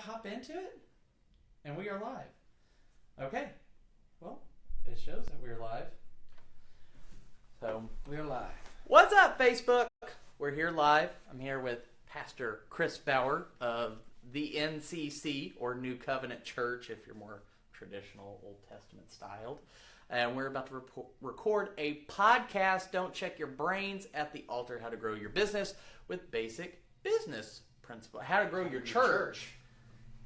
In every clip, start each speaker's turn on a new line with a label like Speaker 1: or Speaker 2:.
Speaker 1: hop into it, and we are live. Okay, well, it shows that we're live. So, we're live. What's up, Facebook? We're here live. I'm here with Pastor Chris Bauer of the NCC, or New Covenant Church, if you're more traditional Old Testament styled. And we're about to record a podcast, Don't Check Your Brains at the Altar, How to Grow Your Business with Basic Business Principles. How to grow your church.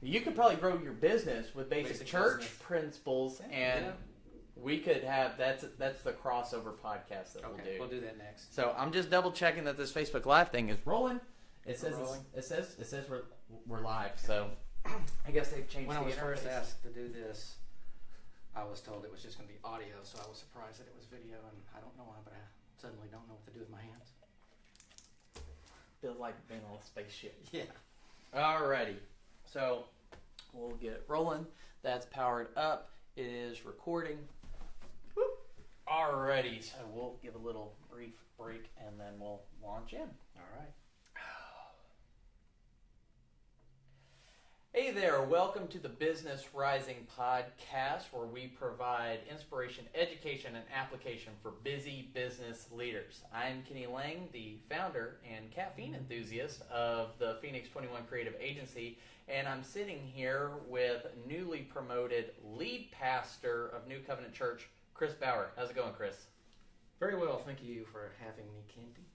Speaker 1: You could probably grow your business with basic church business principles, and we could have, that's the crossover podcast that we'll do.
Speaker 2: We'll do that next.
Speaker 1: So I'm just double checking that this Facebook Live thing is rolling. It says we're live. So I guess they've changed
Speaker 2: when
Speaker 1: the interface.
Speaker 2: When I was first asked to do this, I was told it was just going to be audio, so I was surprised that it was video, and I don't know why, but I suddenly don't know what to do with my hands.
Speaker 1: Feels like being on a spaceship.
Speaker 2: Yeah.
Speaker 1: Alrighty. So we'll get it rolling. That's powered up. It is recording. Whoop. Alrighty. So we'll give a little brief break and then we'll launch in.
Speaker 2: Alright.
Speaker 1: Hey there. Welcome to the Business Rising podcast, where we provide inspiration, education, and application for busy business leaders. I'm Kenny Lang, the founder and caffeine enthusiast of the Phoenix 21 Creative Agency, and I'm sitting here with newly promoted lead pastor of New Covenant Church, Chris Bauer. How's it going, Chris?
Speaker 2: Very well, thank you for having me, Kenty.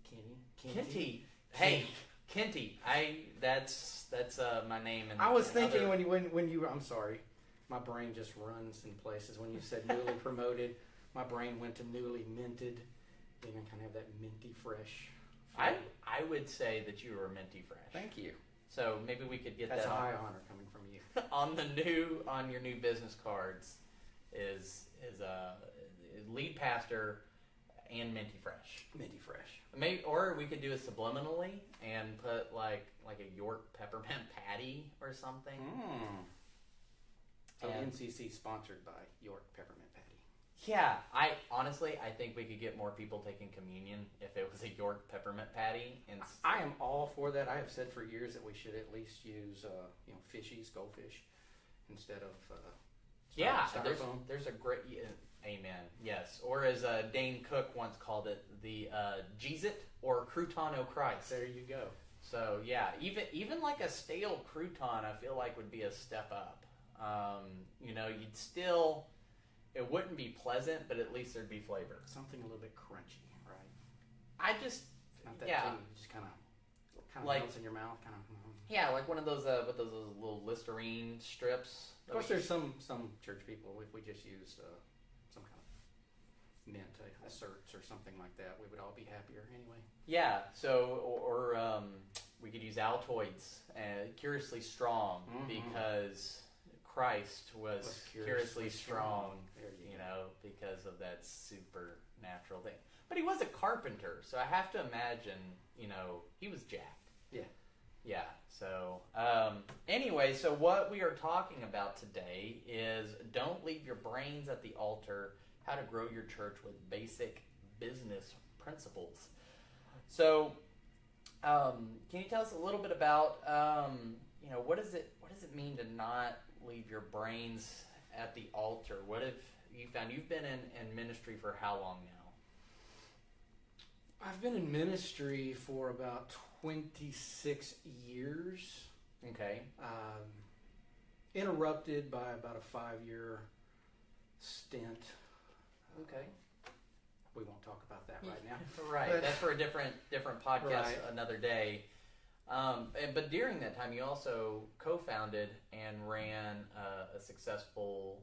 Speaker 1: Hey, Kenty. That's my name.
Speaker 2: I was thinking when you were, I'm sorry, my brain just runs in places. When you said newly promoted, my brain went to newly minted. You know, kind of have that minty fresh feel.
Speaker 1: I would say that you were minty fresh.
Speaker 2: Thank you.
Speaker 1: So maybe we could get
Speaker 2: That's
Speaker 1: that
Speaker 2: a high honor coming from you.
Speaker 1: on your new business cards is lead pastor and minty fresh.
Speaker 2: Minty fresh.
Speaker 1: Maybe, or we could do it subliminally and put like a York peppermint patty or something.
Speaker 2: So NCC sponsored by York peppermint patty.
Speaker 1: Yeah, I think we could get more people taking communion if it was a York peppermint patty. And
Speaker 2: I am all for that. I have said for years that we should at least use fishies, goldfish, instead of styrofoam.
Speaker 1: There's a great amen. Yes, or as Dane Cook once called it, the Jeez-It or Crouton o' Christ.
Speaker 2: There you go.
Speaker 1: So yeah, even like a stale crouton, I feel like would be a step up. You'd still. It wouldn't be pleasant, but at least there'd be flavor.
Speaker 2: Something a little bit crunchy, right?
Speaker 1: Not that too,
Speaker 2: just kind of
Speaker 1: like,
Speaker 2: melts in your mouth, kind of.
Speaker 1: Yeah, like one of those with those little Listerine strips.
Speaker 2: Of course, there's some church people. If we just used some kind of mint, a certs or something like that, we would all be happier anyway.
Speaker 1: Yeah. So or we could use Altoids, Curiously Strong, because Christ was curiously strong, because of that supernatural thing. But he was a carpenter, so I have to imagine, he was jacked.
Speaker 2: Yeah.
Speaker 1: Yeah. So, anyway, so what we are talking about today is don't leave your brains at the altar, how to grow your church with basic business principles. So, can you tell us a little bit about, what does it mean to not leave your brains at the altar? What have you found? You've been in ministry for how long now?
Speaker 2: I've been in ministry for about 26 years.
Speaker 1: Okay.
Speaker 2: Interrupted by about a 5-year stint.
Speaker 1: Okay.
Speaker 2: We won't talk about that right now.
Speaker 1: Right. That's for a different podcast another day. But during that time, you also co-founded and ran a successful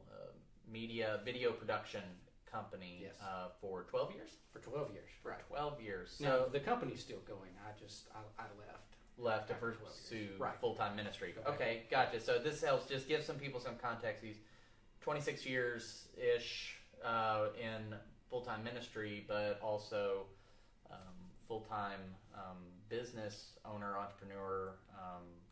Speaker 1: video production company.
Speaker 2: Yes.
Speaker 1: For 12 years?
Speaker 2: For 12 years.
Speaker 1: For 12 years. So
Speaker 2: now, the company's still going. I left.
Speaker 1: Left to pursue full-time ministry.
Speaker 2: Okay.
Speaker 1: Okay, gotcha. So this helps just give some people some context. He's 26 years-ish in full-time ministry, but also full-time business owner, entrepreneur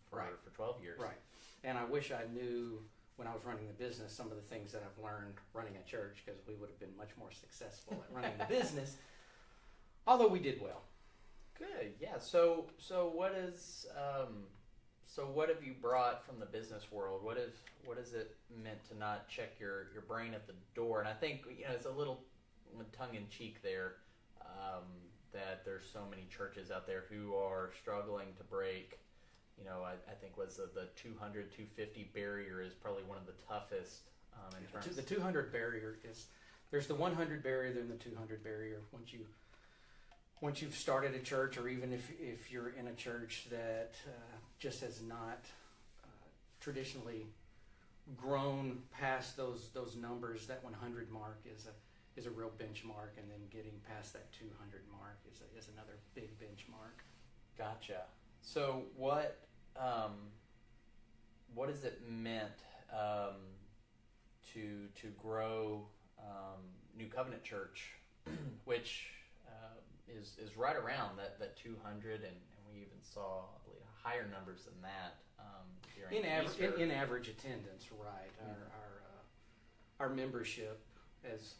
Speaker 1: for 12 years.
Speaker 2: Right. And I wish I knew when I was running the business some of the things that I've learned running a church, because we would have been much more successful at running the business, although we did well.
Speaker 1: Good. Yeah. So what is So what have you brought from the business world? What has it meant to not check your brain at the door? And I think it's a little tongue in cheek there, that there's so many churches out there who are struggling to break. I think was the 200, 250 barrier is probably one of the toughest in terms.
Speaker 2: The 200 barrier is, there's the 100 barrier, then the 200 barrier. Once you've started a church, or even if you're in a church that just has not traditionally grown past those numbers, that 100 mark is a real benchmark, and then getting past that 200 mark is another big benchmark.
Speaker 1: Gotcha. So what has it meant to grow New Covenant Church, which is right around that 200, and we even saw, I believe, higher numbers than that
Speaker 2: in average attendance, right? Mm-hmm. Our membership, as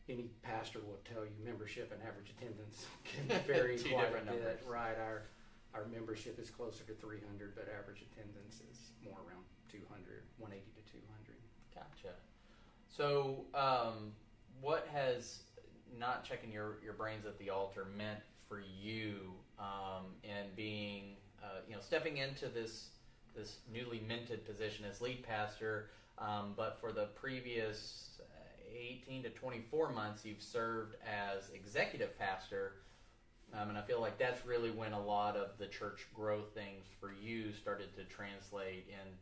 Speaker 2: any pastor will tell you, membership and average attendance can vary quite a bit, numbers. Right? Our membership is closer to 300, but average attendance is more around 200, 180 to 200.
Speaker 1: Gotcha. So, what has not checking your brains at the altar meant for you in being, stepping into this newly minted position as lead pastor, but for the previous 18 to 24 months, you've served as executive pastor, and I feel like that's really when a lot of the church growth things for you started to translate in,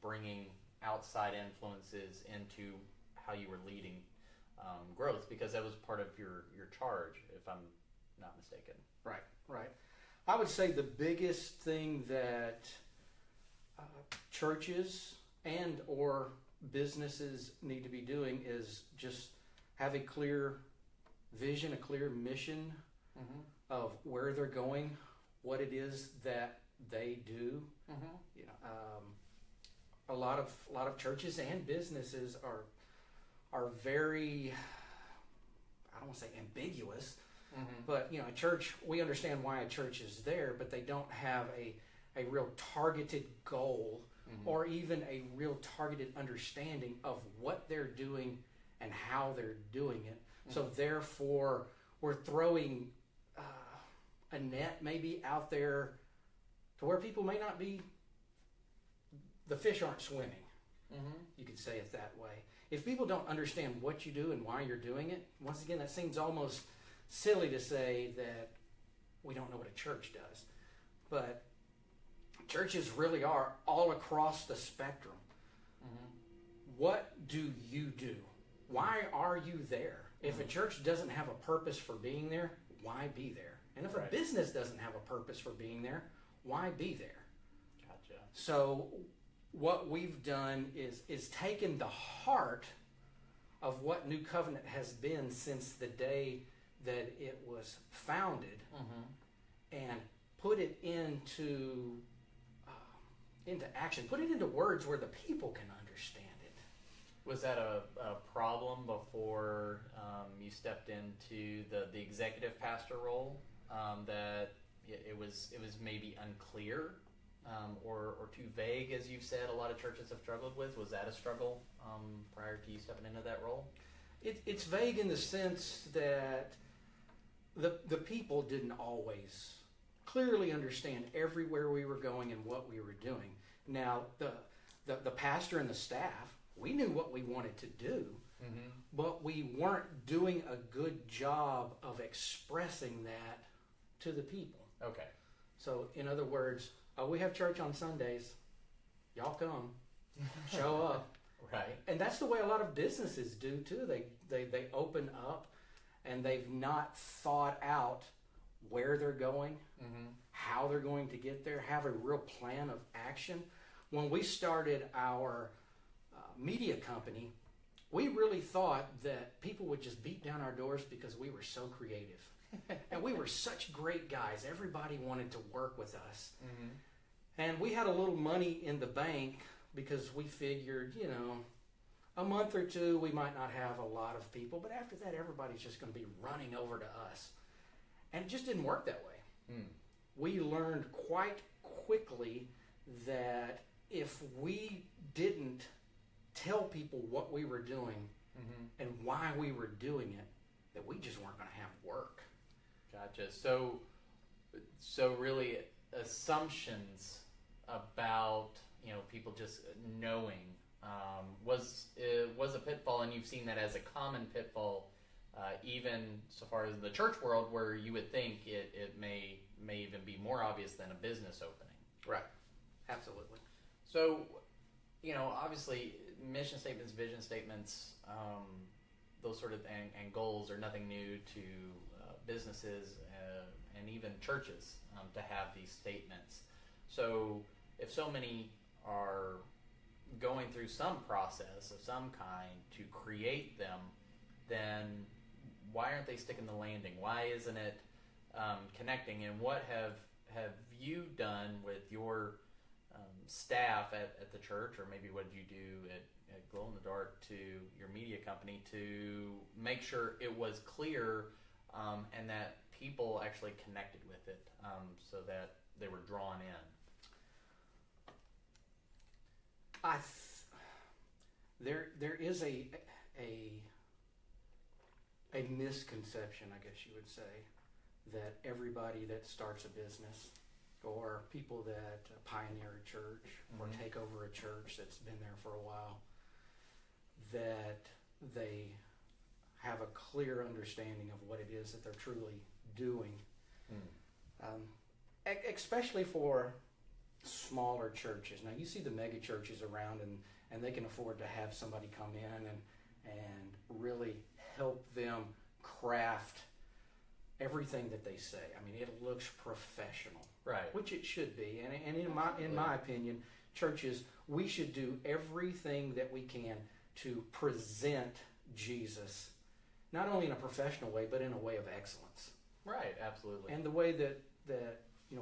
Speaker 1: bringing outside influences into how you were leading growth, because that was part of your charge, if I'm not mistaken.
Speaker 2: Right. I would say the biggest thing that churches and or businesses need to be doing is just have a clear vision, a clear mission mm-hmm. of where they're going, what it is that they do. Mm-hmm. A lot of churches and businesses are very, I don't want to say ambiguous, mm-hmm. but a church, we understand why a church is there, but they don't have a real targeted goal mm-hmm. or even a real targeted understanding of what they're doing and how they're doing it. Mm-hmm. So therefore, we're throwing a net maybe out there to where people may not be, the fish aren't swimming. Mm-hmm. You could say it that way. If people don't understand what you do and why you're doing it, once again, that seems almost silly to say that we don't know what a church does. But churches really are all across the spectrum. Mm-hmm. What do you do? Why are you there? If mm-hmm. a church doesn't have a purpose for being there, why be there? And if right. a business doesn't have a purpose for being there, why be there?
Speaker 1: Gotcha.
Speaker 2: So what we've done is taken the heart of what New Covenant has been since the day that it was founded mm-hmm. and put it into action, put it into words where the people can understand it.
Speaker 1: Was that a problem before you stepped into the executive pastor role, that it was maybe unclear? Or too vague, as you've said, a lot of churches have struggled with? Was that a struggle prior to you stepping into that role?
Speaker 2: It's vague in the sense that the people didn't always clearly understand everywhere we were going and what we were doing. Now, the pastor and the staff, we knew what we wanted to do, mm-hmm. but we weren't doing a good job of expressing that to the people.
Speaker 1: Okay.
Speaker 2: So, in other words, we have church on Sundays. Y'all come. Show up.
Speaker 1: Right.
Speaker 2: And that's the way a lot of businesses do, too. They open up, and they've not thought out where they're going, mm-hmm. how they're going to get there, have a real plan of action. When we started our media company, we really thought that people would just beat down our doors because we were so creative. And we were such great guys. Everybody wanted to work with us. Mm-hmm. And we had a little money in the bank because we figured, a month or two we might not have a lot of people, but after that everybody's just going to be running over to us. And it just didn't work that way. Mm. We learned quite quickly that if we didn't tell people what we were doing and why we were doing it, that we just weren't going to have work.
Speaker 1: Gotcha. So really, assumptions about people just knowing was a pitfall, and you've seen that as a common pitfall, even so far as the church world, where you would think it may even be more obvious than a business opening.
Speaker 2: Right. Absolutely.
Speaker 1: So, obviously, mission statements, vision statements, those sort of and goals are nothing new to businesses and even churches to have these statements. So, if so many are going through some process of some kind to create them, then why aren't they sticking the landing? Why isn't it connecting? And what have you done with your staff at the church, or maybe what did you do at Glow in the Dark to your media company to make sure it was clear and that people actually connected with it so that they were drawn in?
Speaker 2: There is a misconception, I guess you would say, that everybody that starts a business or people that pioneer a church or take over a church that's been there for a while, that they have a clear understanding of what it is that they're truly doing. Especially for smaller churches. Now, you see the mega churches around, and they can afford to have somebody come in and really help them craft everything that they say. I mean, it looks professional,
Speaker 1: right?
Speaker 2: Which it should be. And in my opinion, churches, we should do everything that we can to present Jesus, not only in a professional way, but in a way of excellence.
Speaker 1: Right, absolutely.
Speaker 2: And the way that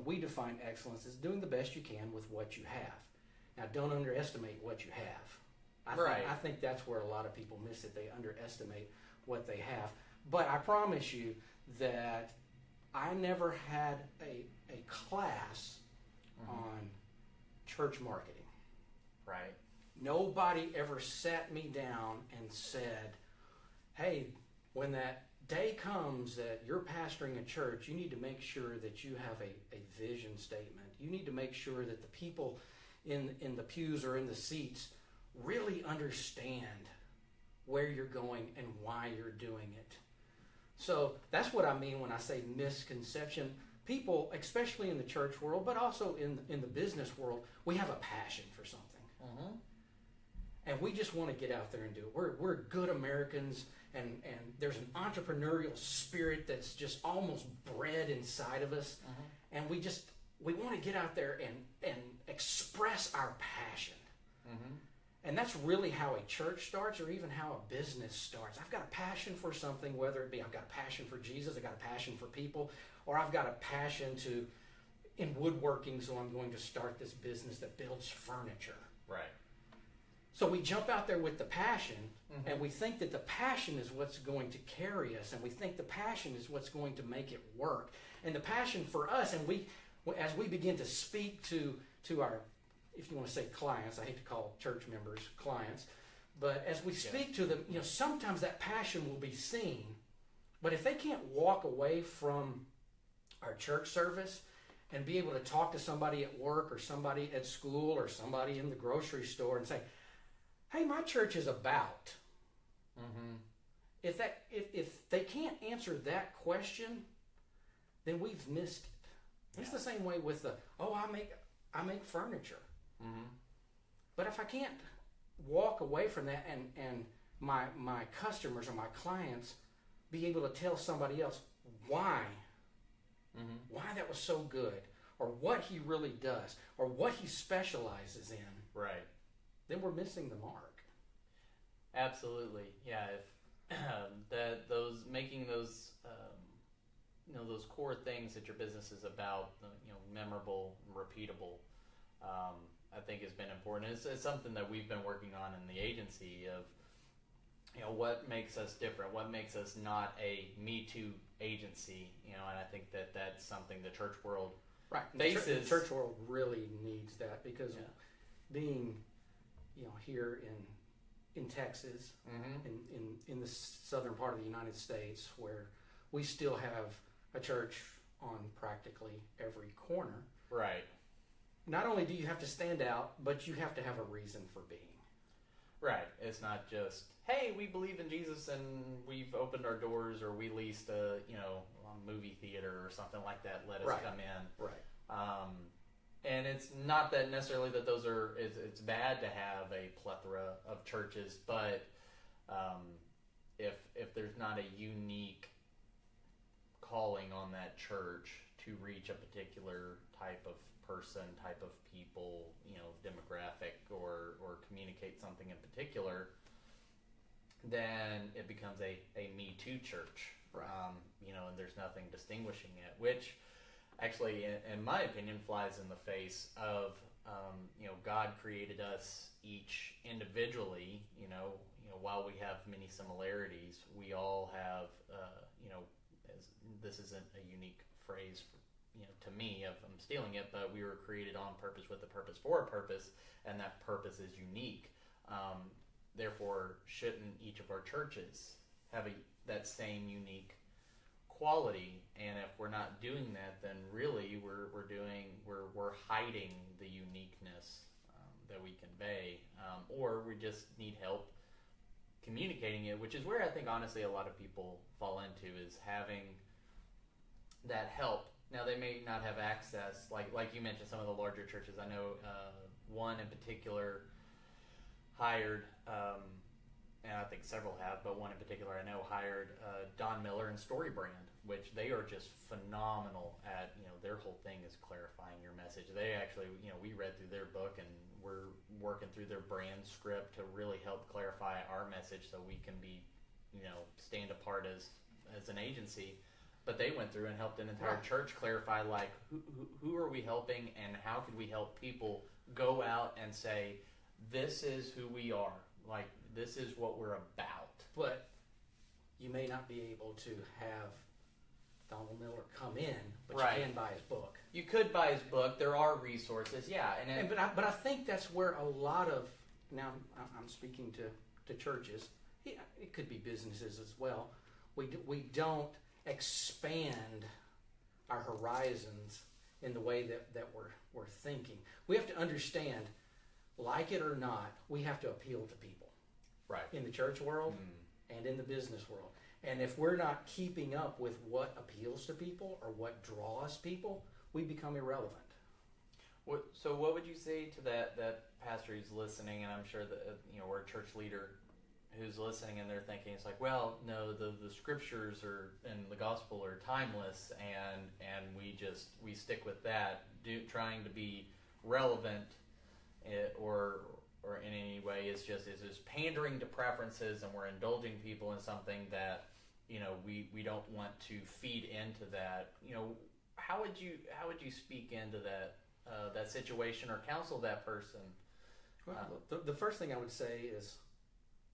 Speaker 2: we define excellence is doing the best you can with what you have. Now, don't underestimate what you have. I think that's where a lot of people miss it. They underestimate what they have. But I promise you that I never had a class on church marketing.
Speaker 1: Right.
Speaker 2: Nobody ever sat me down and said, hey, when that day comes that you're pastoring a church, you need to make sure that you have a vision statement. You need to make sure that the people in the pews or in the seats really understand where you're going and why you're doing it. So that's what I mean when I say misconception. People, especially in the church world, but also in the business world, we have a passion for something. And we just want to get out there and do it. We're good Americans, and there's an entrepreneurial spirit that's just almost bred inside of us. And we want to get out there and express our passion. And that's really how a church starts, or even how a business starts. I've got a passion for something, whether it be I've got a passion for Jesus, I've got a passion for people, or I've got a passion in woodworking, so I'm going to start this business that builds furniture.
Speaker 1: Right.
Speaker 2: So we jump out there with the passion, and we think that the passion is what's going to carry us, and we think the passion is what's going to make it work. And the passion for us, and as we begin to speak to our, if you want to say clients, I hate to call church members clients, but as we speak to them, sometimes that passion will be seen. But if they can't walk away from our church service and be able to talk to somebody at work or somebody at school or somebody in the grocery store and say, hey, my church is about. If they can't answer that question, then we've missed it. It's the same way with I make furniture. But if I can't walk away from that and my customers or my clients be able to tell somebody else why that was so good, or what he really does, or what he specializes in,
Speaker 1: right,
Speaker 2: then we're missing the mark.
Speaker 1: Absolutely, yeah. If making those those core things that your business is about, memorable, repeatable, I think has been important. It's something that we've been working on in the agency of, what makes us different, what makes us not a Me Too agency, and I think that that's something the church world
Speaker 2: Right.
Speaker 1: faces.
Speaker 2: The church world really needs that because being, here in Texas, in the southern part of the United States, where we still have a church on practically every corner.
Speaker 1: Right.
Speaker 2: Not only do you have to stand out, but you have to have a reason for being.
Speaker 1: Right. It's not just, hey, we believe in Jesus and we've opened our doors, or we leased a movie theater or something like that. Let us come in.
Speaker 2: Right.
Speaker 1: And it's not that necessarily that those are. It's bad to have a plethora of churches, but if there's not a unique calling on that church to reach a particular type of person, type of people, demographic, or communicate something in particular, then it becomes a Me Too church.
Speaker 2: Right.
Speaker 1: And there's nothing distinguishing it, which actually, in my opinion, flies in the face of, God created us each indivially, while we have many similarities, we all have, this isn't a unique phrase, to me, if I'm stealing it, but we were created on purpose, with a purpose, for a purpose, and that purpose is unique. Therefore, shouldn't each of our churches have that same unique quality? And if we're not doing that, then really we're hiding the uniqueness that we convey, or we just need help communicating it, which is where I think honestly a lot of people fall into, is having that help. Now, they may not have access, like you mentioned, some of the larger churches. I know one in particular hired, and I think several have, but one in particular I know hired Don Miller and StoryBrand, which they are just phenomenal at, their whole thing is clarifying your message. They actually, we read through their book and we're working through their brand script to really help clarify our message so we can be, stand apart as an agency. But they went through and helped an entire church clarify, like, who are we helping and how could we help people go out and say, this is who we are, like, this is what we're about.
Speaker 2: But you may not be able to have Donald Miller come in, but you can buy his book.
Speaker 1: You could buy his book. There are resources,
Speaker 2: but I think that's where a lot of, now I'm speaking to churches, it could be businesses as well, we don't expand our horizons in the way that we're thinking. We have to understand, like it or not, we have to appeal to people.
Speaker 1: Right.
Speaker 2: In the church world and in the business world. And if we're not keeping up with what appeals to people or what draws people, we become irrelevant.
Speaker 1: So what would you say to that pastor who's listening, and I'm sure that or a church leader who's listening and they're thinking, it's like, well, no, the scriptures and the gospel are timeless, and we stick with that, trying to be relevant, or in any way is just pandering to preferences, and we're indulging people in something that we don't want to feed into that. How would you speak into that situation or counsel that person?
Speaker 2: Well, the first thing I would say is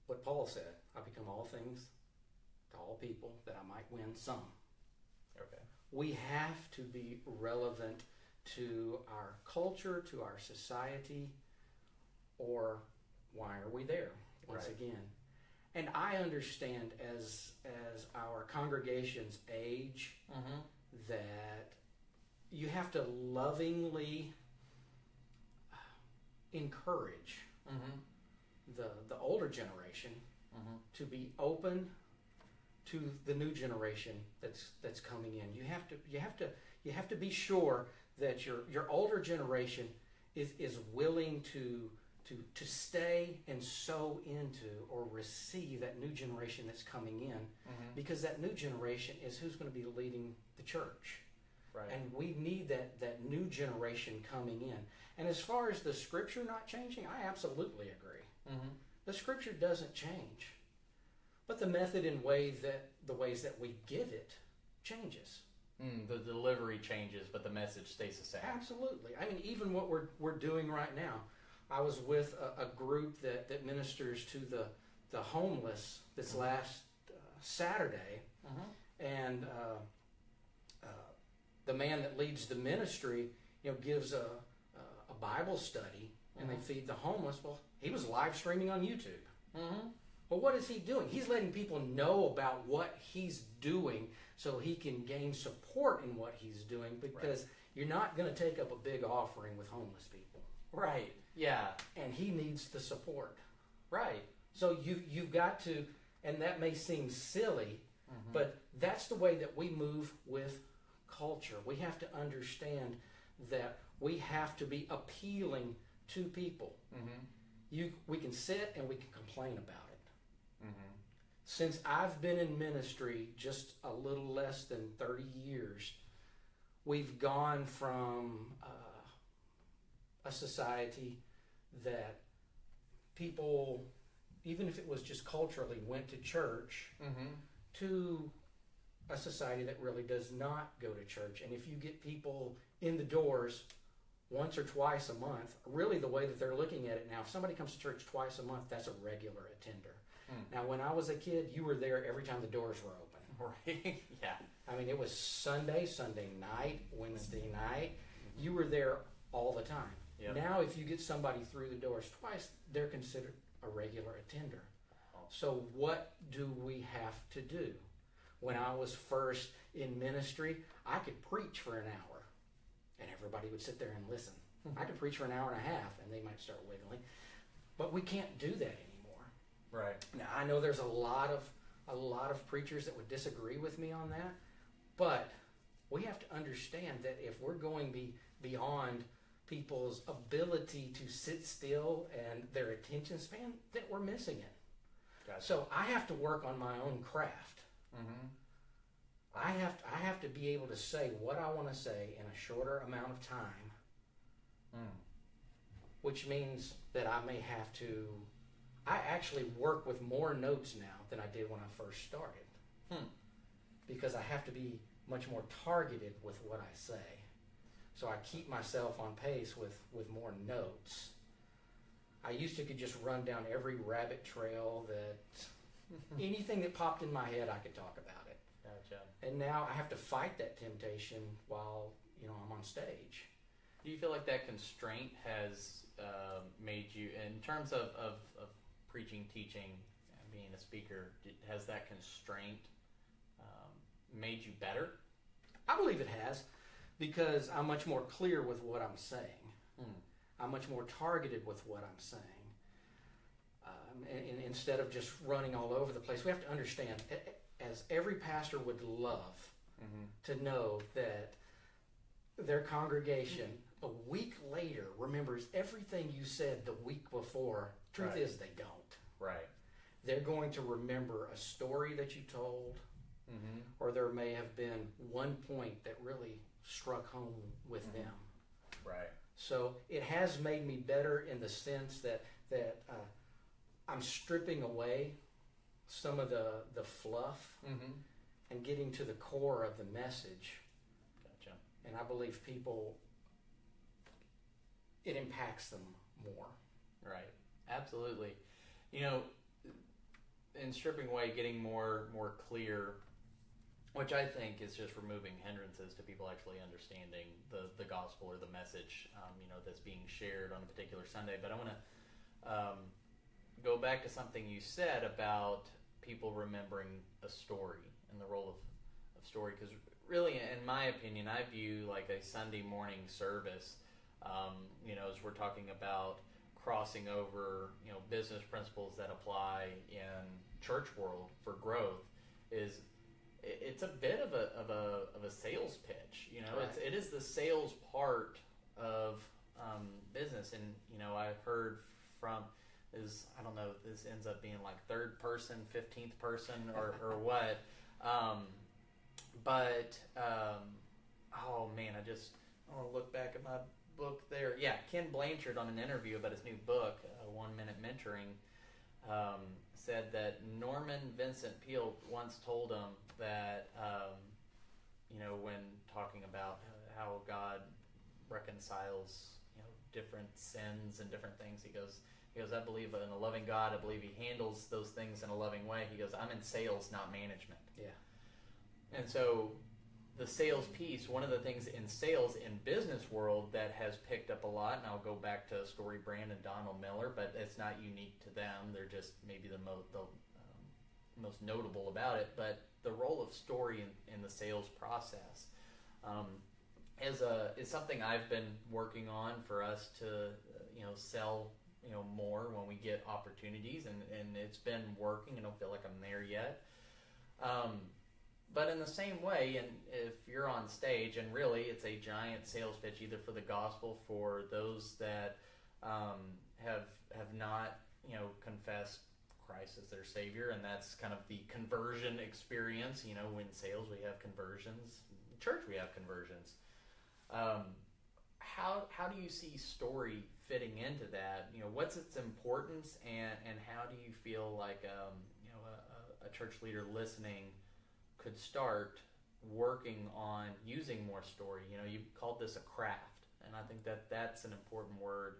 Speaker 2: what Paul said: I become all things to all people that I might win some.
Speaker 1: Okay.
Speaker 2: We have to be relevant to our culture, to our society, or why are we there once again? And I understand as our congregations age, that you have to lovingly encourage the older generation to be open to the new generation that's coming in. You have to be sure that your older generation is willing to stay and sow into or receive that new generation that's coming in, because that new generation is who's going to be leading the church.
Speaker 1: Right.
Speaker 2: And we need that new generation coming in. And as far as the scripture not changing, I absolutely agree. The scripture doesn't change, but the method and the ways that we give it changes.
Speaker 1: The delivery changes, but the message stays the same.
Speaker 2: Absolutely. I mean, even what we're doing right now. I was with a group that ministers to the homeless this last Saturday, and the man that leads the ministry, gives a Bible study, and they feed the homeless. Well, he was live streaming on YouTube. Well, what is he doing? He's letting people know about what he's doing so he can gain support in what he's doing, because you're not going to take up a big offering with homeless people.
Speaker 1: Right. Yeah.
Speaker 2: And he needs the support.
Speaker 1: Right.
Speaker 2: So you've got to, and that may seem silly, but that's the way that we move with culture. We have to understand that we have to be appealing to people. We can sit and we can complain about it. Since I've been in ministry just a little less than 30 years, we've gone from a society that people, even if it was just culturally, went to church, to a society that really does not go to church. And if you get people in the doors once or twice a month, really the way that they're looking at it now, if somebody comes to church twice a month, that's a regular attender. Now, when I was a kid, you were there every time the doors were open.
Speaker 1: Right. Yeah.
Speaker 2: I mean, it was Sunday night, Wednesday night. You were there all the time.
Speaker 1: Yep.
Speaker 2: Now, if you get somebody through the doors twice, they're considered a regular attender. So what do we have to do? When I was first in ministry, I could preach for an hour, and everybody would sit there and listen. I could preach for an hour and a half, and they might start wiggling. But we can't do that anymore.
Speaker 1: Right.
Speaker 2: Now, I know there's a lot of preachers that would disagree with me on that, but we have to understand that if we're going beyond people's ability to sit still and their attention span, that we're missing it.
Speaker 1: Gotcha.
Speaker 2: So I have to work on my own craft. I have to be able to say what I want to say in a shorter amount of time, which means that I may have to. I actually work with more notes now than I did when I first started, because I have to be much more targeted with what I say. So I keep myself on pace with more notes. I used to could just run down every rabbit trail that anything that popped in my head, I could talk about it.
Speaker 1: Gotcha.
Speaker 2: And now I have to fight that temptation while I'm on stage.
Speaker 1: Do you feel like that constraint has made you, in terms of preaching, teaching, and being a speaker, has that constraint made you better?
Speaker 2: I believe it has, because I'm much more clear with what I'm saying. I'm much more targeted with what I'm saying. And instead of just running all over the place, we have to understand, as every pastor would love to know that their congregation a week later remembers everything you said the week before. Truth is, they don't.
Speaker 1: Right.
Speaker 2: They're going to remember a story that you told, or there may have been one point that really struck home with them.
Speaker 1: Right.
Speaker 2: So it has made me better in the sense that I'm stripping away some of the fluff and getting to the core of the message.
Speaker 1: Gotcha.
Speaker 2: And I believe people, it impacts them more.
Speaker 1: Right. Absolutely. In stripping away, getting more clear, which I think is just removing hindrances to people actually understanding the gospel or the message, that's being shared on a particular Sunday. But I want to go back to something you said about people remembering a story and the role of story, because really, in my opinion, I view like a Sunday morning service, as we're talking about crossing over, business principles that apply in church world for growth, it's a bit of a sales pitch.
Speaker 2: Right.
Speaker 1: It is the sales part of business, and I've heard from I don't know if this ends up being like third person, 15th person, or what, but oh man, I want to look back at my book there. Yeah, Ken Blanchard, on an interview about his new book, 1 Minute Mentoring, said that Norman Vincent Peale once told him that, when talking about how God reconciles, different sins and different things, he goes, I believe in a loving God. I believe he handles those things in a loving way. He goes, I'm in sales, not management.
Speaker 2: Yeah.
Speaker 1: And so the sales piece, one of the things in sales in business world that has picked up a lot, and I'll go back to Story Brand and Donald Miller, but it's not unique to them. They're just maybe the most notable about it. But the role of story in the sales process is something I've been working on for us to sell more when we get opportunities, and it's been working. I don't feel like I'm there yet. But in the same way, and if you're on stage, and really it's a giant sales pitch either for the gospel for those that have not confessed Christ as their Savior, and that's kind of the conversion experience. In sales we have conversions, in church we have conversions. How do you see story fitting into that? What's its importance, and how do you feel like a church leader listening could start working on using more story? You called this a craft, and I think that's an important word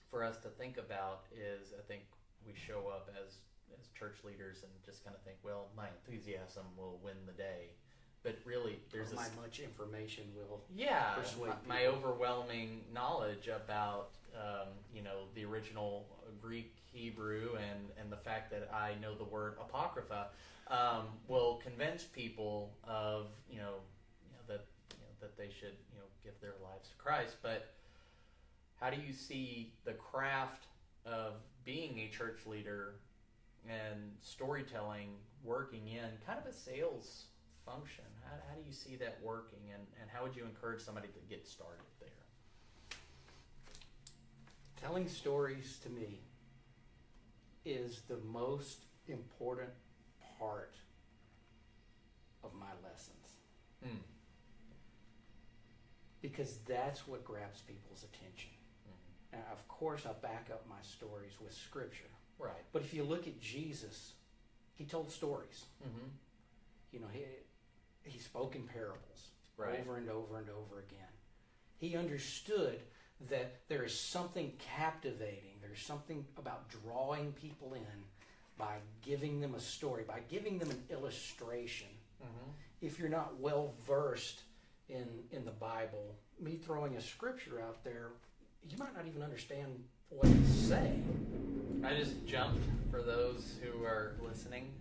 Speaker 1: for us to think about. Is I think we show up as church leaders and just kind of think, well, my enthusiasm will win the day. But really, there's
Speaker 2: much information will
Speaker 1: persuade my overwhelming knowledge about the original Greek, Hebrew, and the fact that I know the word apocrypha will convince people of that they should give their lives to Christ. But how do you see the craft of being a church leader and storytelling working in kind of a sales function? How do you see that working, and how would you encourage somebody to get started there?
Speaker 2: Telling stories to me is the most important part of my lessons. Because that's what grabs people's attention. Now, of course, I back up my stories with Scripture.
Speaker 1: Right.
Speaker 2: But if you look at Jesus, he told stories. He spoke in parables over and over and over again. He understood that there is something captivating. There's something about drawing people in by giving them a story, by giving them an illustration. If you're not well versed in the Bible, me throwing a scripture out there, you might not even understand what it's saying.
Speaker 1: I just jumped for those who are listening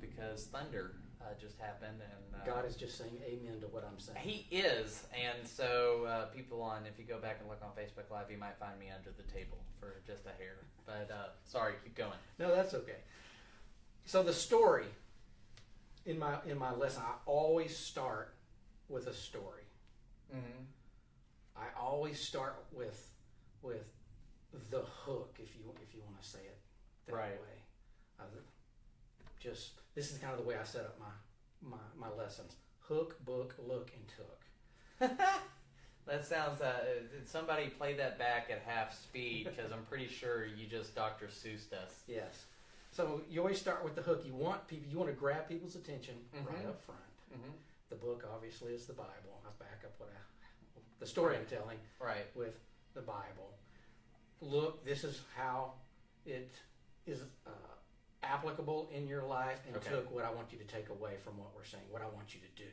Speaker 1: because thunder just happened, and
Speaker 2: God is just saying amen to what I'm saying.
Speaker 1: He is, and so people if you go back and look on Facebook Live, you might find me under the table for just a hair. But sorry, keep going.
Speaker 2: No, that's okay. So the story in my lesson, I always start with a story. I always start with the hook, if you want to say it that way. This is kind of the way I set up my lessons: hook, book, look, and took.
Speaker 1: That sounds. Did somebody play that back at half speed? Because I'm pretty sure you just Dr. Seuss'd us.
Speaker 2: Yes. So you always start with the hook. You want to grab people's attention right up front. The book obviously is the Bible. I back up the story I'm telling with the Bible. Look, this is how it is applicable in your life, and took what I want you to take away from what we're saying, what I want you to do.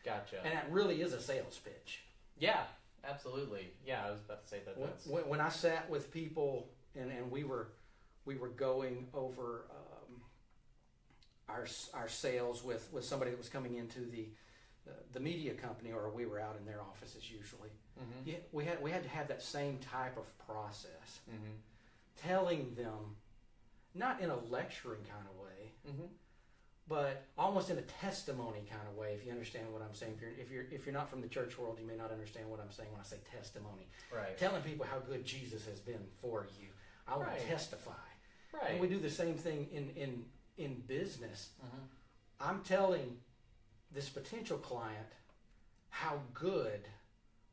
Speaker 1: Gotcha.
Speaker 2: And that really is a sales pitch.
Speaker 1: Yeah, absolutely. Yeah, I was about to say that.
Speaker 2: When I sat with people and we were going over our sales with somebody that was coming into the media company, or we were out in their offices usually. Yeah, we had to have that same type of process, telling them, not in a lecturing kind of way, but almost in a testimony kind of way. If you understand what I'm saying, if you're not from the church world, you may not understand what I'm saying when I say testimony.
Speaker 1: Right.
Speaker 2: Telling people how good Jesus has been for you. I want to testify.
Speaker 1: Right.
Speaker 2: And we do the same thing in business. I'm telling this potential client how good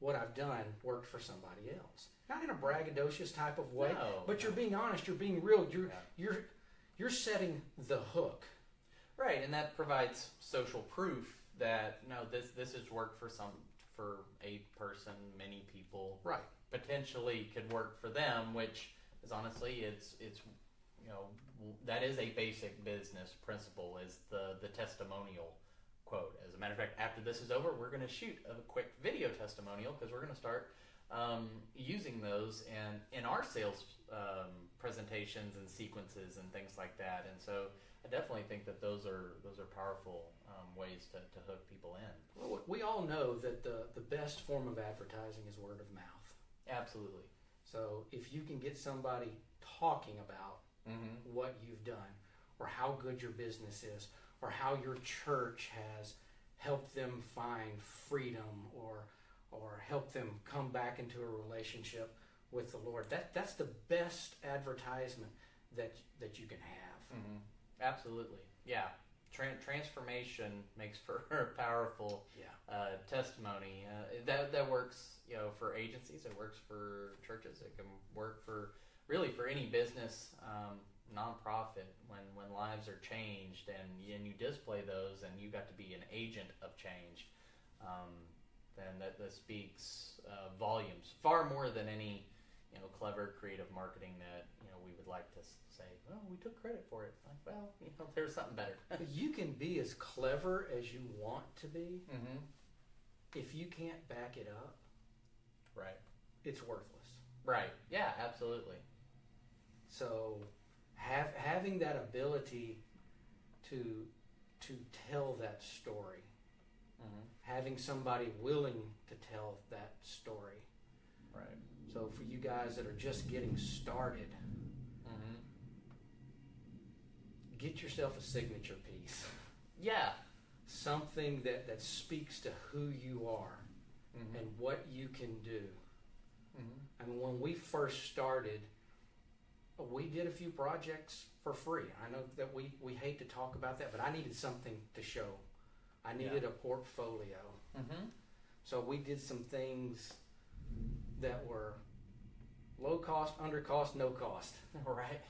Speaker 2: what I've done worked for somebody else. Not in a braggadocious type of way, but you're being honest, you're being real, you're setting the hook.
Speaker 1: Right, and that provides social proof that this has worked for a person, many people.
Speaker 2: Right.
Speaker 1: Potentially could work for them, which is honestly it's that is a basic business principle, is the testimonial quote. As a matter of fact, after this is over, we're going to shoot a quick video testimonial because we're going to start using those in our sales presentations and sequences and things like that. And so I definitely think that those are powerful ways to hook people in.
Speaker 2: Well, we all know that the best form of advertising is word of mouth.
Speaker 1: Absolutely.
Speaker 2: So if you can get somebody talking about what you've done, or how good your business is, or how your church has helped them find freedom, or help them come back into a relationship with the Lord, that's the best advertisement that you can have.
Speaker 1: Absolutely. Yeah. Transformation makes for a powerful testimony. That works, for agencies. It works for churches. It can work for any business, nonprofit. When lives are changed and you display those, and you got to be an agent of change, then that speaks volumes far more than any clever creative marketing that we would like to say, well, we took credit for it. Like, well, there's something better.
Speaker 2: You can be as clever as you want to be. If you can't back it up,
Speaker 1: right,
Speaker 2: it's worthless.
Speaker 1: Right. Yeah, absolutely.
Speaker 2: So having that ability to tell that story, having somebody willing to tell that story.
Speaker 1: Right.
Speaker 2: So for you guys that are just getting started, get yourself a signature piece.
Speaker 1: Yeah.
Speaker 2: Something that speaks to who you are and what you can do. I mean, when we first started, we did a few projects for free. I know that we hate to talk about that, but I needed something to show. I needed a portfolio. So we did some things that were low cost, under cost, no cost.
Speaker 1: Right.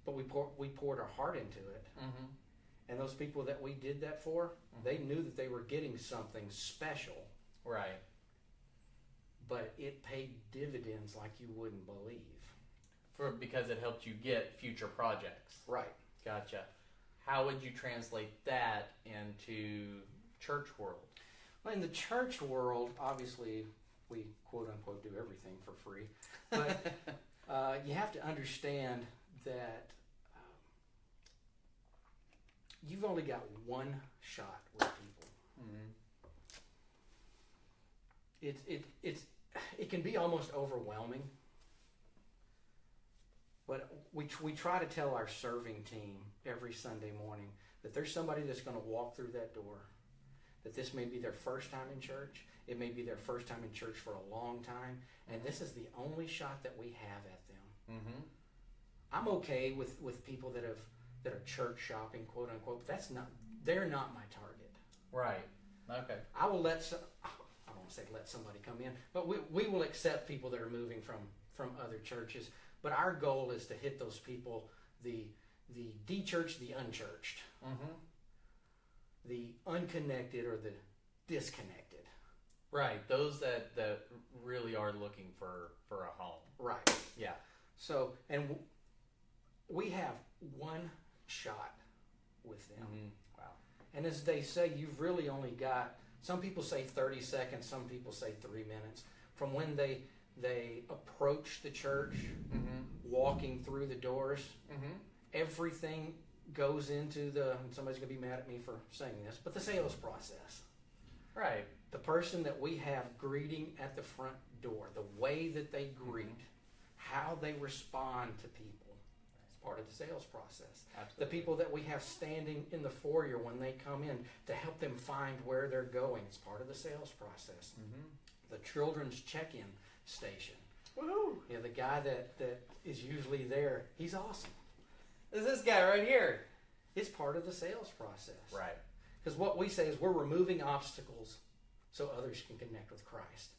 Speaker 2: But we poured our heart into it. And those people that we did that for, they knew that they were getting something special.
Speaker 1: Right.
Speaker 2: But it paid dividends like you wouldn't believe.
Speaker 1: Because it helped you get future projects.
Speaker 2: Right.
Speaker 1: Gotcha. How would you translate that into church world?
Speaker 2: Well, in the church world, obviously, we quote-unquote do everything for free. But you have to understand that you've only got one shot with people. It can be almost overwhelming. But we try to tell our serving team every Sunday morning that there's somebody that's going to walk through that door, that this may be their first time in church, it may be their first time in church for a long time, and this is the only shot that we have at them. I'm okay with people that are church shopping, quote unquote, but they're not my target.
Speaker 1: Right. Okay.
Speaker 2: I will I don't want to say let somebody come in, but we will accept people that are moving from other churches. But our goal is to hit those people, the de-churched, the unchurched, the unconnected or the disconnected.
Speaker 1: Right. Those that really are looking for a home.
Speaker 2: Right.
Speaker 1: Yeah.
Speaker 2: So, and we have one shot with them.
Speaker 1: Wow.
Speaker 2: And as they say, you've really only got, some people say 30 seconds, some people say 3 minutes, from when they approach the church, walking through the doors. Everything goes into and somebody's going to be mad at me for saying this, but the sales process.
Speaker 1: Right.
Speaker 2: The person that we have greeting at the front door, the way that they greet, how they respond to people, is part of the sales process.
Speaker 1: Absolutely.
Speaker 2: The people that we have standing in the foyer when they come in to help them find where they're going, it's part of the sales process. The children's check-in station.
Speaker 1: Woohoo!
Speaker 2: The guy that is usually there, he's awesome.
Speaker 1: Is this guy right here?
Speaker 2: It's part of the sales process.
Speaker 1: Right.
Speaker 2: Because what we say is we're removing obstacles so others can connect with Christ.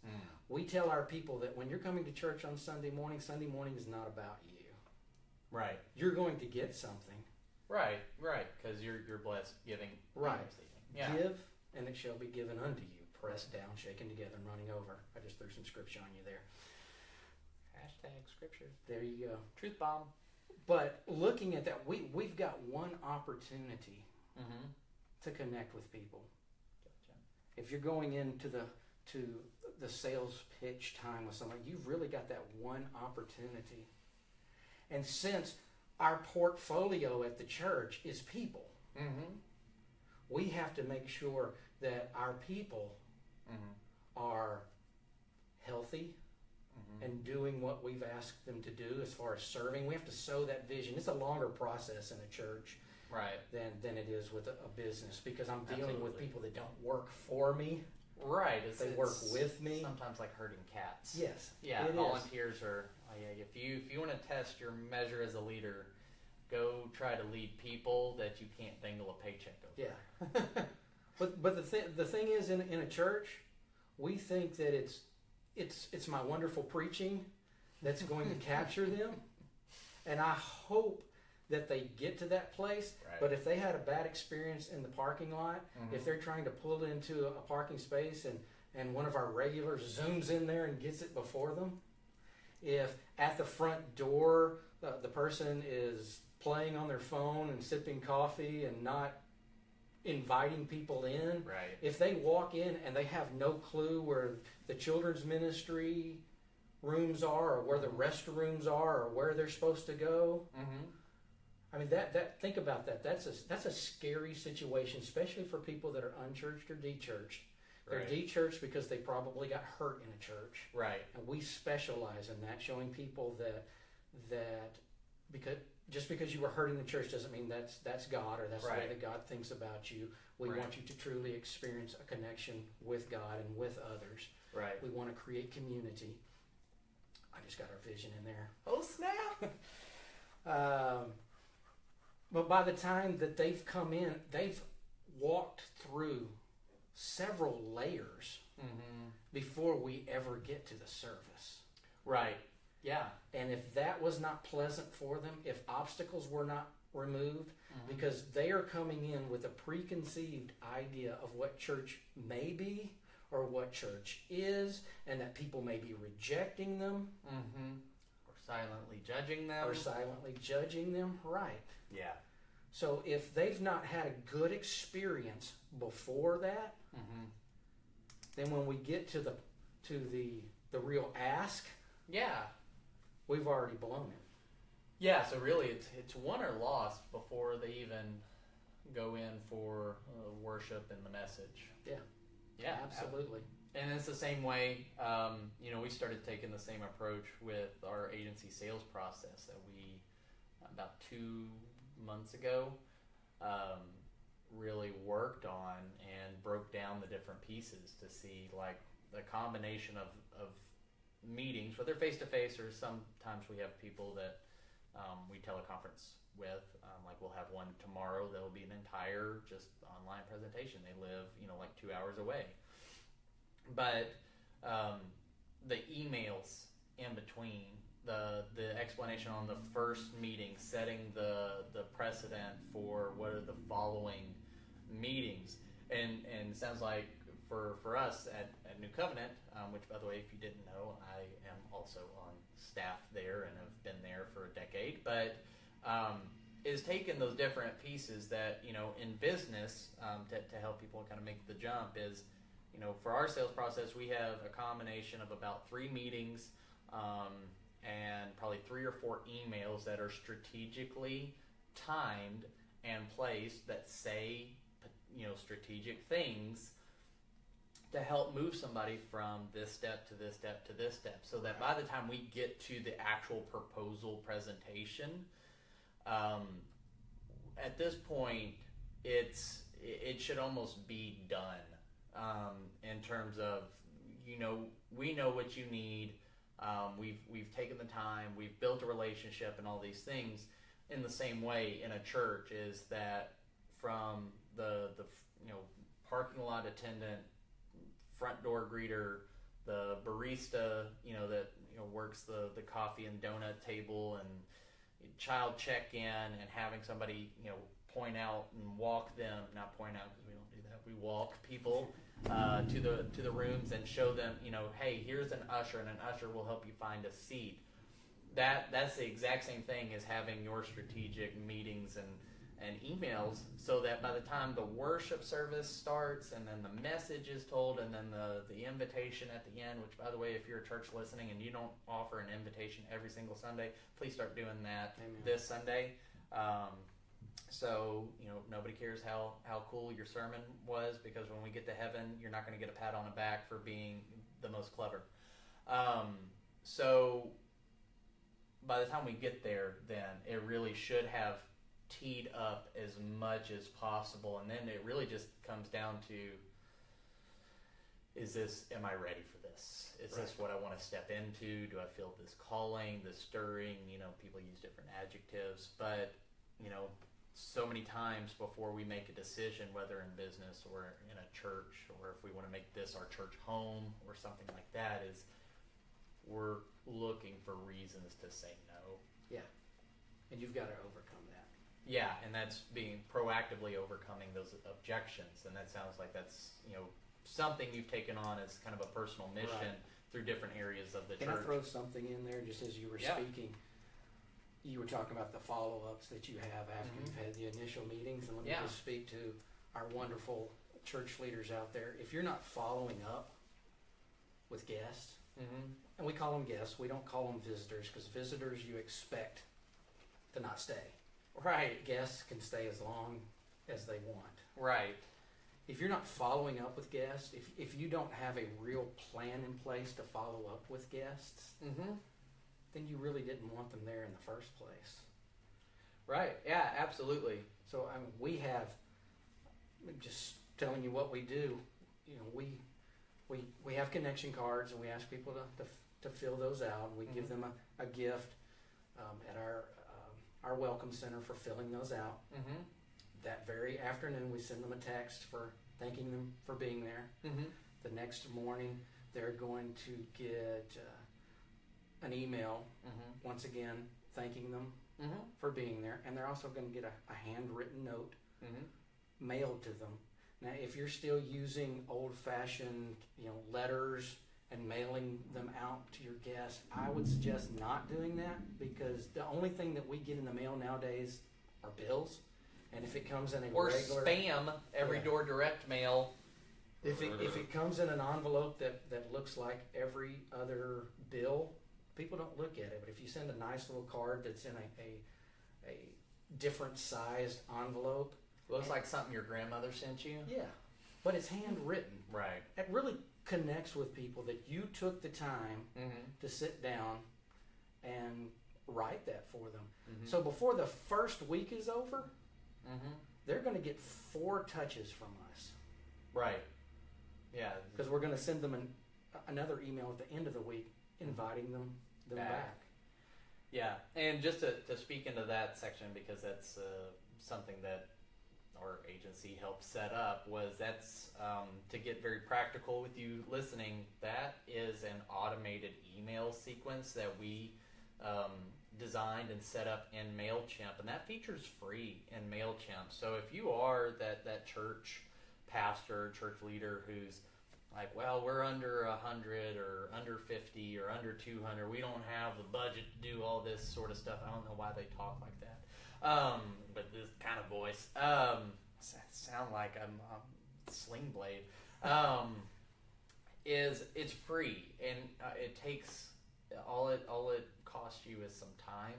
Speaker 2: We tell our people that when you're coming to church on Sunday morning is not about you.
Speaker 1: Right.
Speaker 2: You're going to get something.
Speaker 1: Right. Because you're blessed giving.
Speaker 2: Right.
Speaker 1: Yeah.
Speaker 2: Give, and it shall be given unto you. Pressed down, shaken together, and running over. I just threw some scripture on you there.
Speaker 1: Hashtag scripture.
Speaker 2: There you go.
Speaker 1: Truth bomb.
Speaker 2: But looking at that, we've got one opportunity to connect with people. if you're going into the sales pitch time with someone, you've really got that one opportunity. And since our portfolio at the church is people, we have to make sure that our people are healthy and doing what we've asked them to do as far as serving. We have to sow that vision. It's a longer process in a church than it is with a business, because I'm dealing with people that don't work for me.
Speaker 1: Right.
Speaker 2: They work with me.
Speaker 1: Sometimes like herding cats.
Speaker 2: Yes.
Speaker 1: Yeah, volunteers are, if you want to test your measure as a leader, go try to lead people that you can't dangle a paycheck over.
Speaker 2: Yeah. But the thing is, in a church, we think that it's my wonderful preaching that's going to capture them, and I hope that they get to that place.
Speaker 1: Right.
Speaker 2: But if they had a bad experience in the parking lot, if they're trying to pull into a parking space and one of our regulars zooms in there and gets it before them, if at the front door the person is playing on their phone and sipping coffee and not inviting people in, if they walk in and they have no clue where the children's ministry rooms are or where the restrooms are or where they're supposed to go, I mean, that think about that. That's a scary situation, especially for people that are unchurched or dechurched. They're dechurched because they probably got hurt in a church.
Speaker 1: Right.
Speaker 2: And we specialize in that, showing people that because you were hurt in the church doesn't mean that's God, or that's the way that God thinks about you. We want you to truly experience a connection with God and with others.
Speaker 1: Right.
Speaker 2: We want to create community. I just got our vision in there.
Speaker 1: Oh, snap!
Speaker 2: But by the time that they've come in, they've walked through several layers before we ever get to the service.
Speaker 1: Right. Yeah.
Speaker 2: And if that was not pleasant for them, if obstacles were not removed, because they are coming in with a preconceived idea of what church may be or what church is, and that people may be rejecting them.
Speaker 1: Or silently judging them.
Speaker 2: Right.
Speaker 1: Yeah.
Speaker 2: So if they've not had a good experience before that, then when we get to the real ask, we've already blown it.
Speaker 1: Yeah, so really it's won or lost before they even go in for worship and the message. Yeah,
Speaker 2: absolutely.
Speaker 1: And it's the same way, we started taking the same approach with our agency sales process that we, about 2 months ago, really worked on and broke down the different pieces to see like the combination of meetings, whether face-to-face or sometimes we have people that we teleconference with. Like we'll have one tomorrow that will be an entire just online presentation. They live, like 2 hours away. But the emails in between, the explanation on the first meeting, setting the precedent for what are the following meetings, and it sounds like for us at New Covenant, which by the way, if you didn't know, I am also on staff there and have been there for a decade, but is taking those different pieces that in business to help people kind of make the jump is. For our sales process, we have a combination of about 3 meetings and probably 3 or 4 emails that are strategically timed and placed that say, strategic things to help move somebody from this step to this step to this step, so that by the time we get to the actual proposal presentation, at this point, it should almost be done. In terms of, we know what you need. We've taken the time. We've built a relationship and all these things. In the same way, in a church, is that from the parking lot attendant, front door greeter, the barista, that works the coffee and donut table, and child check-in, and having somebody point out and walk them, not point out because we don't do that. We walk people to the rooms and show them, hey, here's an usher, and an usher will help you find a seat. That's the exact same thing as having your strategic meetings and emails, so that by the time the worship service starts and then the message is told and then the invitation at the end, which, by the way, if you're a church listening and you don't offer an invitation every single Sunday, please start doing that. Amen. This Sunday. So, nobody cares how cool your sermon was, because when we get to heaven, you're not going to get a pat on the back for being the most clever. So by the time we get there, then it really should have teed up as much as possible, and then it really just comes down to, am I ready for this? Is this what I want to step into? Do I feel this calling, this stirring? People use different adjectives, but so many times before we make a decision, whether in business or in a church, or if we want to make this our church home or something like that, is we're looking for reasons to say no.
Speaker 2: Yeah, and you've got to overcome that.
Speaker 1: Yeah, and that's being proactively overcoming those objections, and that sounds like that's something you've taken on as kind of a personal mission through different areas of the church.
Speaker 2: Can I throw something in there just as you were speaking? You were talking about the follow-ups that you have after you've had the initial meetings, and let me just speak to our wonderful church leaders out there. If you're not following up with guests, and we call them guests, we don't call them visitors, because visitors you expect to not stay.
Speaker 1: Right.
Speaker 2: Guests can stay as long as they want.
Speaker 1: Right.
Speaker 2: If you're not following up with guests, if you don't have a real plan in place to follow up with guests, then you really didn't want them there in the first place.
Speaker 1: Right. Yeah, absolutely.
Speaker 2: So we have, just telling you what we do, we have connection cards, and we ask people to fill those out. We give them a gift at our welcome center for filling those out. That very afternoon, we send them a text for thanking them for being there. The next morning, they're going to get an email, once again, thanking them for being there, and they're also going to get a handwritten note mailed to them. Now, if you're still using old-fashioned, letters and mailing them out to your guests, I would suggest not doing that, because the only thing that we get in the mail nowadays are bills, and if it comes in a regular
Speaker 1: spam, every door direct mail.
Speaker 2: If it comes in an envelope that looks like every other bill, people don't look at it. But if you send a nice little card that's in a different sized envelope,
Speaker 1: looks like something your grandmother sent you.
Speaker 2: Yeah, but it's handwritten.
Speaker 1: Right.
Speaker 2: It really connects with people that you took the time to sit down and write that for them. So before the first week is over, they're going to get 4 touches from us.
Speaker 1: Right. Yeah.
Speaker 2: Because we're going to send them another email at the end of the week inviting them back.
Speaker 1: Yeah, and just to speak into that section, because that's something that our agency helped set up, that's to get very practical with you listening, that is an automated email sequence that we designed and set up in MailChimp, and that feature's free in MailChimp. So if you are that church pastor, church leader who's like, well, we're under 100 or under 50 or under 200, we don't have the budget to do all this sort of stuff. I don't know why they talk like that, but this kind of voice sound like I'm Sling Blade. It's free, and it takes all it costs you is some time,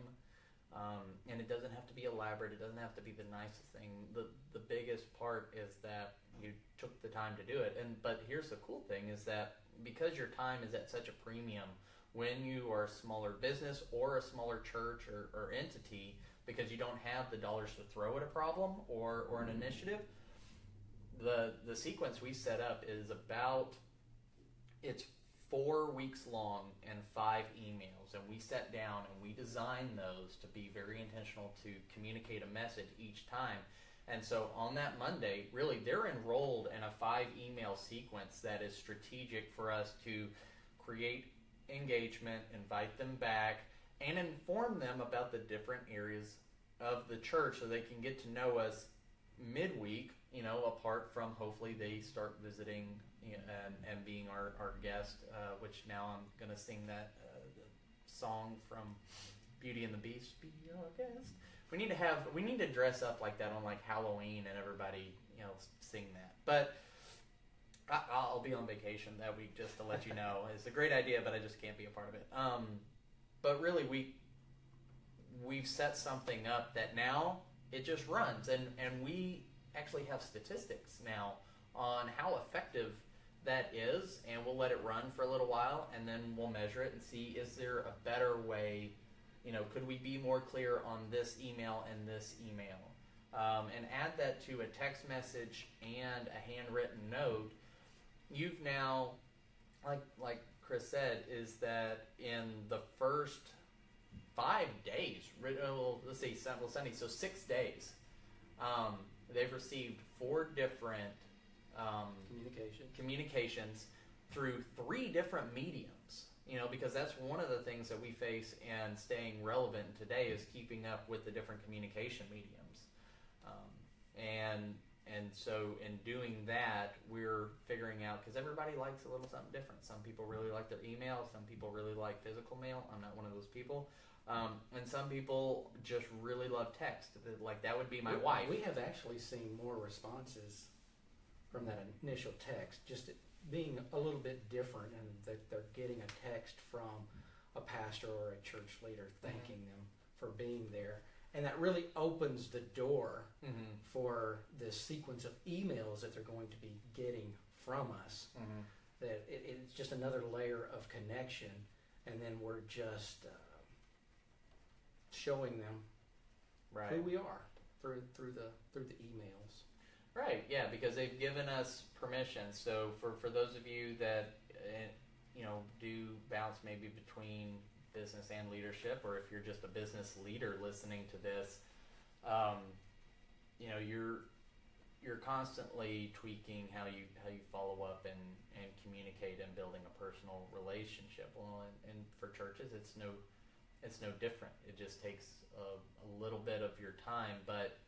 Speaker 1: and it doesn't have to be elaborate. It doesn't have to be the nicest thing. The biggest part is that you took the time to do it. But here's the cool thing, is that because your time is at such a premium when you are a smaller business or a smaller church or entity, because you don't have the dollars to throw at a problem or an initiative, the sequence we set up is it's 4 weeks long and 5 emails, and we sat down and we designed those to be very intentional to communicate a message each time. And so on that Monday, really, they're enrolled in a 5 email sequence that is strategic for us to create engagement, invite them back, and inform them about the different areas of the church so they can get to know us midweek, apart from hopefully they start visiting and being our guest, which now I'm going to sing that song from Beauty and the Beast, Be Our Guest. we need to dress up like that on like Halloween and everybody, you know, sing that. But I'll be on vacation that week just to let you know. It's a great idea, but I just can't be a part of it. But really, we've set something up that now it just runs, and we actually have statistics now on how effective that is, and we'll let it run for a little while, and then we'll measure it and see, is there a better way, you know, could we be more clear on this email and this email, and add that to a text message and a handwritten note. You've now, like Chris said, is that in the first 5 days, let's say Sunday, so 6 days, they've received 4 different communications through 3 different mediums. You know, because that's one of the things that we face in staying relevant today is keeping up with the different communication mediums. And so in doing that, we're figuring out, because everybody likes a little something different. Some people really like their email. Some people really like physical mail. I'm not one of those people. And some people just really love text. Like, that would be my wife.
Speaker 2: We have actually seen more responses from that initial text, just it being a little bit different, and that they're getting a text from a pastor or a church leader thanking them for being there. And that really opens the door for this sequence of emails that they're going to be getting from us. That it's just another layer of connection, and then we're just showing them who we are through the emails.
Speaker 1: Right, yeah, because they've given us permission. So for those of you that you know, do bounce maybe between business and leadership, or if you're just a business leader listening to this, you know, you're constantly tweaking how you follow up and communicate and building a personal relationship. Well, and for churches, it's no different. It just takes a little bit of your time, but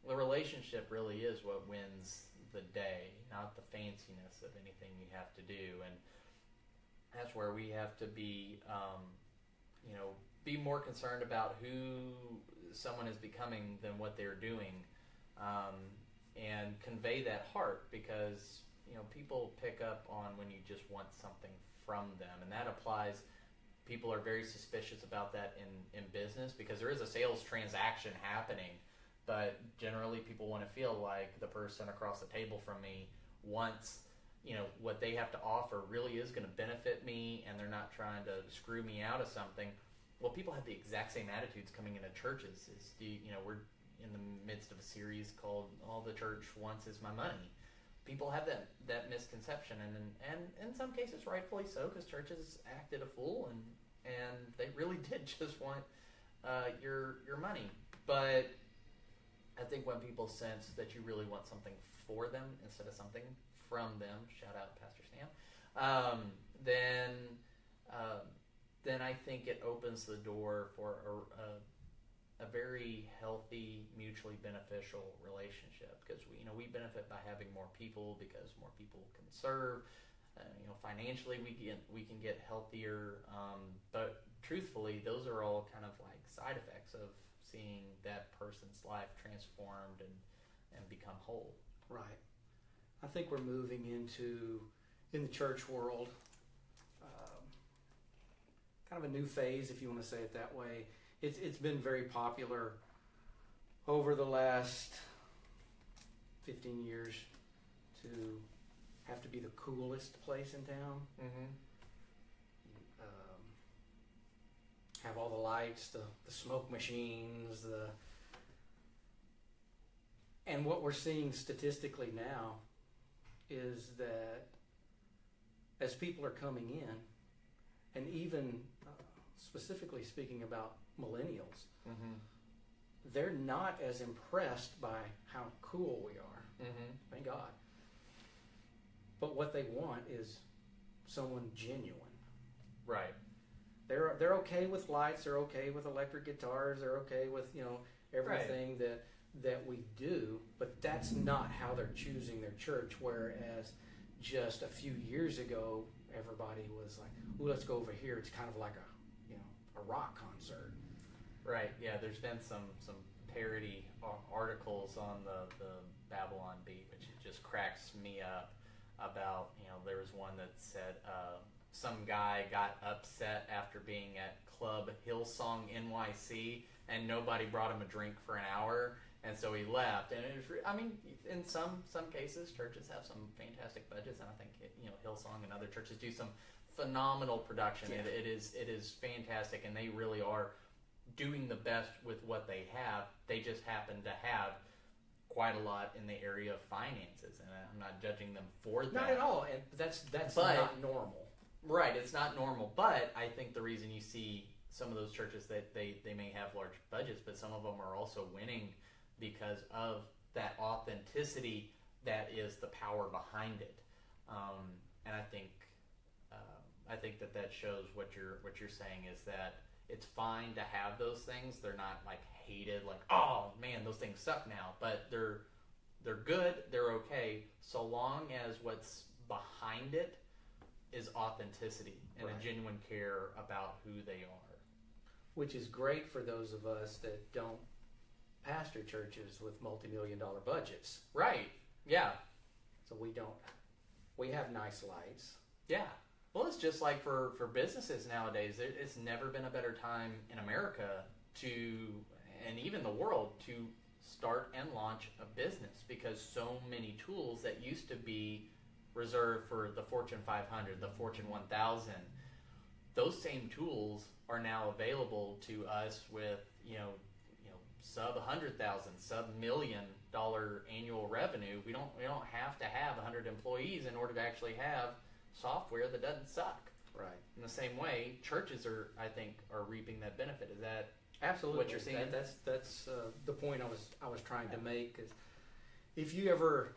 Speaker 1: the relationship really is what wins the day, not the fanciness of anything you have to do. And that's where we have to be, you know, be more concerned about who someone is becoming than what they're doing, and convey that heart, because, you know, people pick up on when you just want something from them, and that applies. People are very suspicious about that in business, because there is a sales transaction happening, but generally people want to feel like the person across the table from me wants, you know, what they have to offer really is going to benefit me, and they're not trying to screw me out of something. Well, people have the exact same attitudes coming into churches. You know, we're in the midst of a series called "All the Church Wants Is My Money." People have that misconception, and in some cases rightfully so, because churches acted a fool, and they really did just want your money. But I think when people sense that you really want something for them instead of something from them, shout out Pastor Sam, then I think it opens the door for a very healthy, mutually beneficial relationship, because we benefit by having more people, because more people can serve. You know, financially we can get healthier, but truthfully, those are all kind of like side effects of seeing that person's life transformed and become whole.
Speaker 2: Right. I think we're moving into, in the church world, kind of a new phase, if you want to say it that way. It's been very popular over the last 15 years to have to be the coolest place in town. Have all the lights, the smoke machines, and what we're seeing statistically now is that as people are coming in, and even specifically speaking about millennials, they're not as impressed by how cool we are. Thank God. But what they want is someone genuine.
Speaker 1: Right.
Speaker 2: They're okay with lights. They're okay with electric guitars. They're okay with everything that we do. But that's not how they're choosing their church. Whereas just a few years ago, everybody was like, "Ooh, let's go over here." It's kind of like a rock concert.
Speaker 1: Right. Yeah. There's been some parody articles on the Babylon Beat, which just cracks me up. About there was one that said some guy got upset after being at Club Hillsong NYC and nobody brought him a drink for an hour, and so he left. And it was, in some cases, churches have some fantastic budgets, and I think Hillsong and other churches do some phenomenal production. Yeah. It is fantastic, and they really are doing the best with what they have. They just happen to have quite a lot in the area of finances, and I'm not judging them for that.
Speaker 2: Not at all, and that's not normal.
Speaker 1: Right, it's not normal, but I think the reason you see some of those churches that they may have large budgets, but some of them are also winning because of that authenticity that is the power behind it. And I think that shows what you're saying is that it's fine to have those things. They're not like hated, like, oh man, those things suck now. But they're good, they're okay, so long as what's behind it is authenticity and a genuine care about who they are.
Speaker 2: Which is great for those of us that don't pastor churches with multi-million-dollar budgets.
Speaker 1: Right. Yeah.
Speaker 2: So we have nice lights.
Speaker 1: Yeah. Well, it's just like for businesses nowadays. It's never been a better time in America and even the world, to start and launch a business, because so many tools that used to be reserved for the Fortune 500, the Fortune 1000, those same tools are now available to us with sub $100,000, sub $1 million annual revenue. We don't have to have 100 employees in order to actually have software that doesn't suck.
Speaker 2: Right.
Speaker 1: In the same way, churches are reaping that benefit. Is that
Speaker 2: absolutely
Speaker 1: what you're seeing?
Speaker 2: That's the point I was trying to make. Is if you ever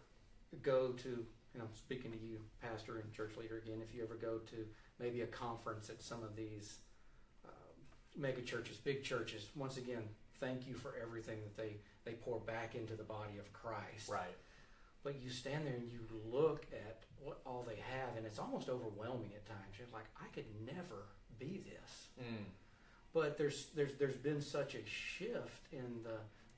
Speaker 2: go to, and I'm speaking to you, pastor and church leader again, if you ever go to maybe a conference at some of these mega churches, big churches, once again, thank you for everything that they pour back into the body of Christ.
Speaker 1: Right.
Speaker 2: But you stand there and you look at what all they have, and it's almost overwhelming at times. You're like, I could never be this. Mm. But there's been such a shift in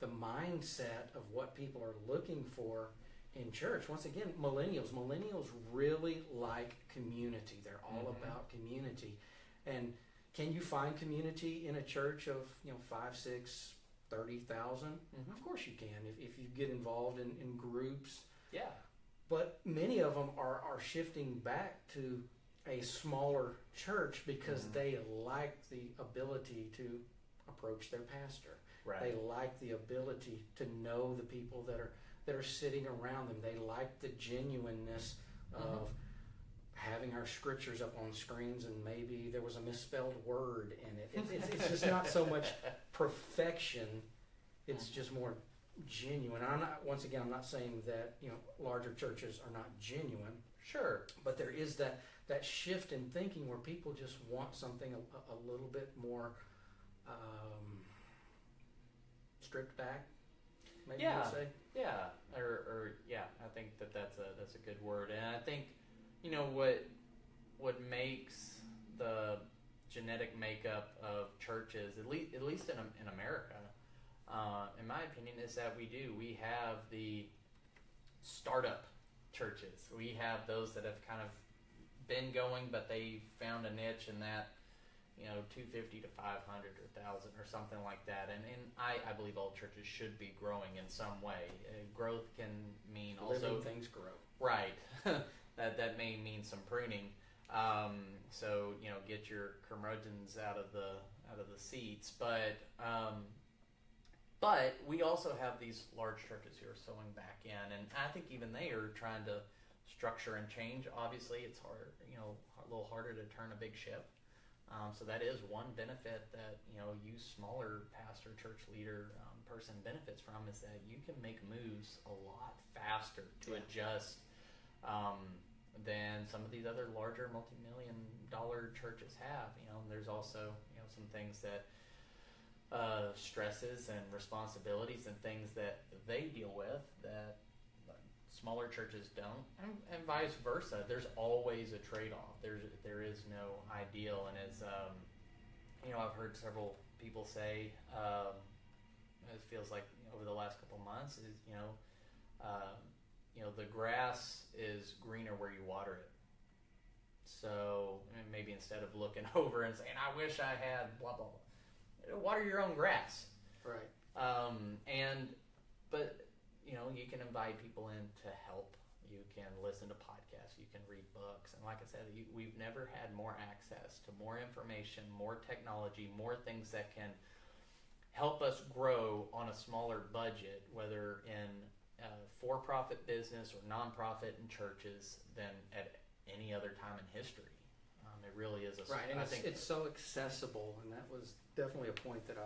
Speaker 2: the mindset of what people are looking for in church. Once again, millennials really like community. They're all about community. And can you find community in a church of 5, 6, 30,000? Mm-hmm. Of course you can if you get involved in groups.
Speaker 1: Yeah.
Speaker 2: But many of them are shifting back to a smaller church because they like the ability to approach their pastor.
Speaker 1: Right.
Speaker 2: They like the ability to know the people that are sitting around them. They like the genuineness of having our scriptures up on screens, and maybe there was a misspelled word in it. It's just not so much perfection. It's just more genuine. I'm not saying that larger churches are not genuine.
Speaker 1: Sure.
Speaker 2: But there is that shift in thinking where people just want something a little bit more stripped back. Maybe you would say.
Speaker 1: Yeah. Or I think that's a good word. And I think what makes the genetic makeup of churches, at least in America, in my opinion, is that we have the startup churches. We have those that have kind of been going, but they found a niche in that 250 to 500 or 1,000 or something like that. And I believe all churches should be growing in some way. Growth can mean also
Speaker 2: living things grow.
Speaker 1: Right. that may mean some pruning. So get your curmudgeons out of the seats. But we also have these large churches who are sewing back in, and I think even they are trying to structure and change. Obviously, it's hard, a little harder to turn a big ship. So that is one benefit that you smaller pastor, church leader person benefits from, is that you can make moves a lot faster to adjust than some of these other larger multi-million-dollar churches have. There's also some things that stresses and responsibilities and things that they deal with that smaller churches don't, and vice versa. There's always a trade-off. There is no ideal, and as I've heard several people say, it feels like over the last couple months, is the grass is greener where you water it. So maybe instead of looking over and saying, I wish I had blah, blah, blah, water your own grass.
Speaker 2: Right.
Speaker 1: But you can invite people in to help. You can listen to podcasts. You can read books. And like I said, we've never had more access to more information, more technology, more things that can help us grow on a smaller budget, whether in for-profit business or nonprofit in churches, than at any other time in history. It really is
Speaker 2: right, and it's so accessible, and that was definitely a point that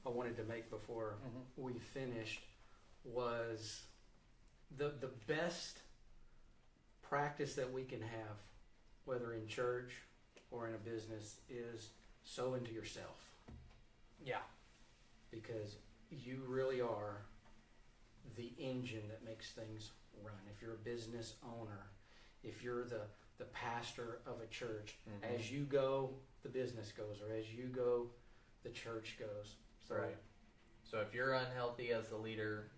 Speaker 2: I wanted to make before we finished. Was the best practice that we can have, whether in church or in a business, is sow into yourself.
Speaker 1: Yeah,
Speaker 2: because you really are the engine that makes things run. If you're a business owner, if you're the pastor of a church, as you go, the business goes, or as you go, the church goes. So,
Speaker 1: right. So if you're unhealthy as the leader,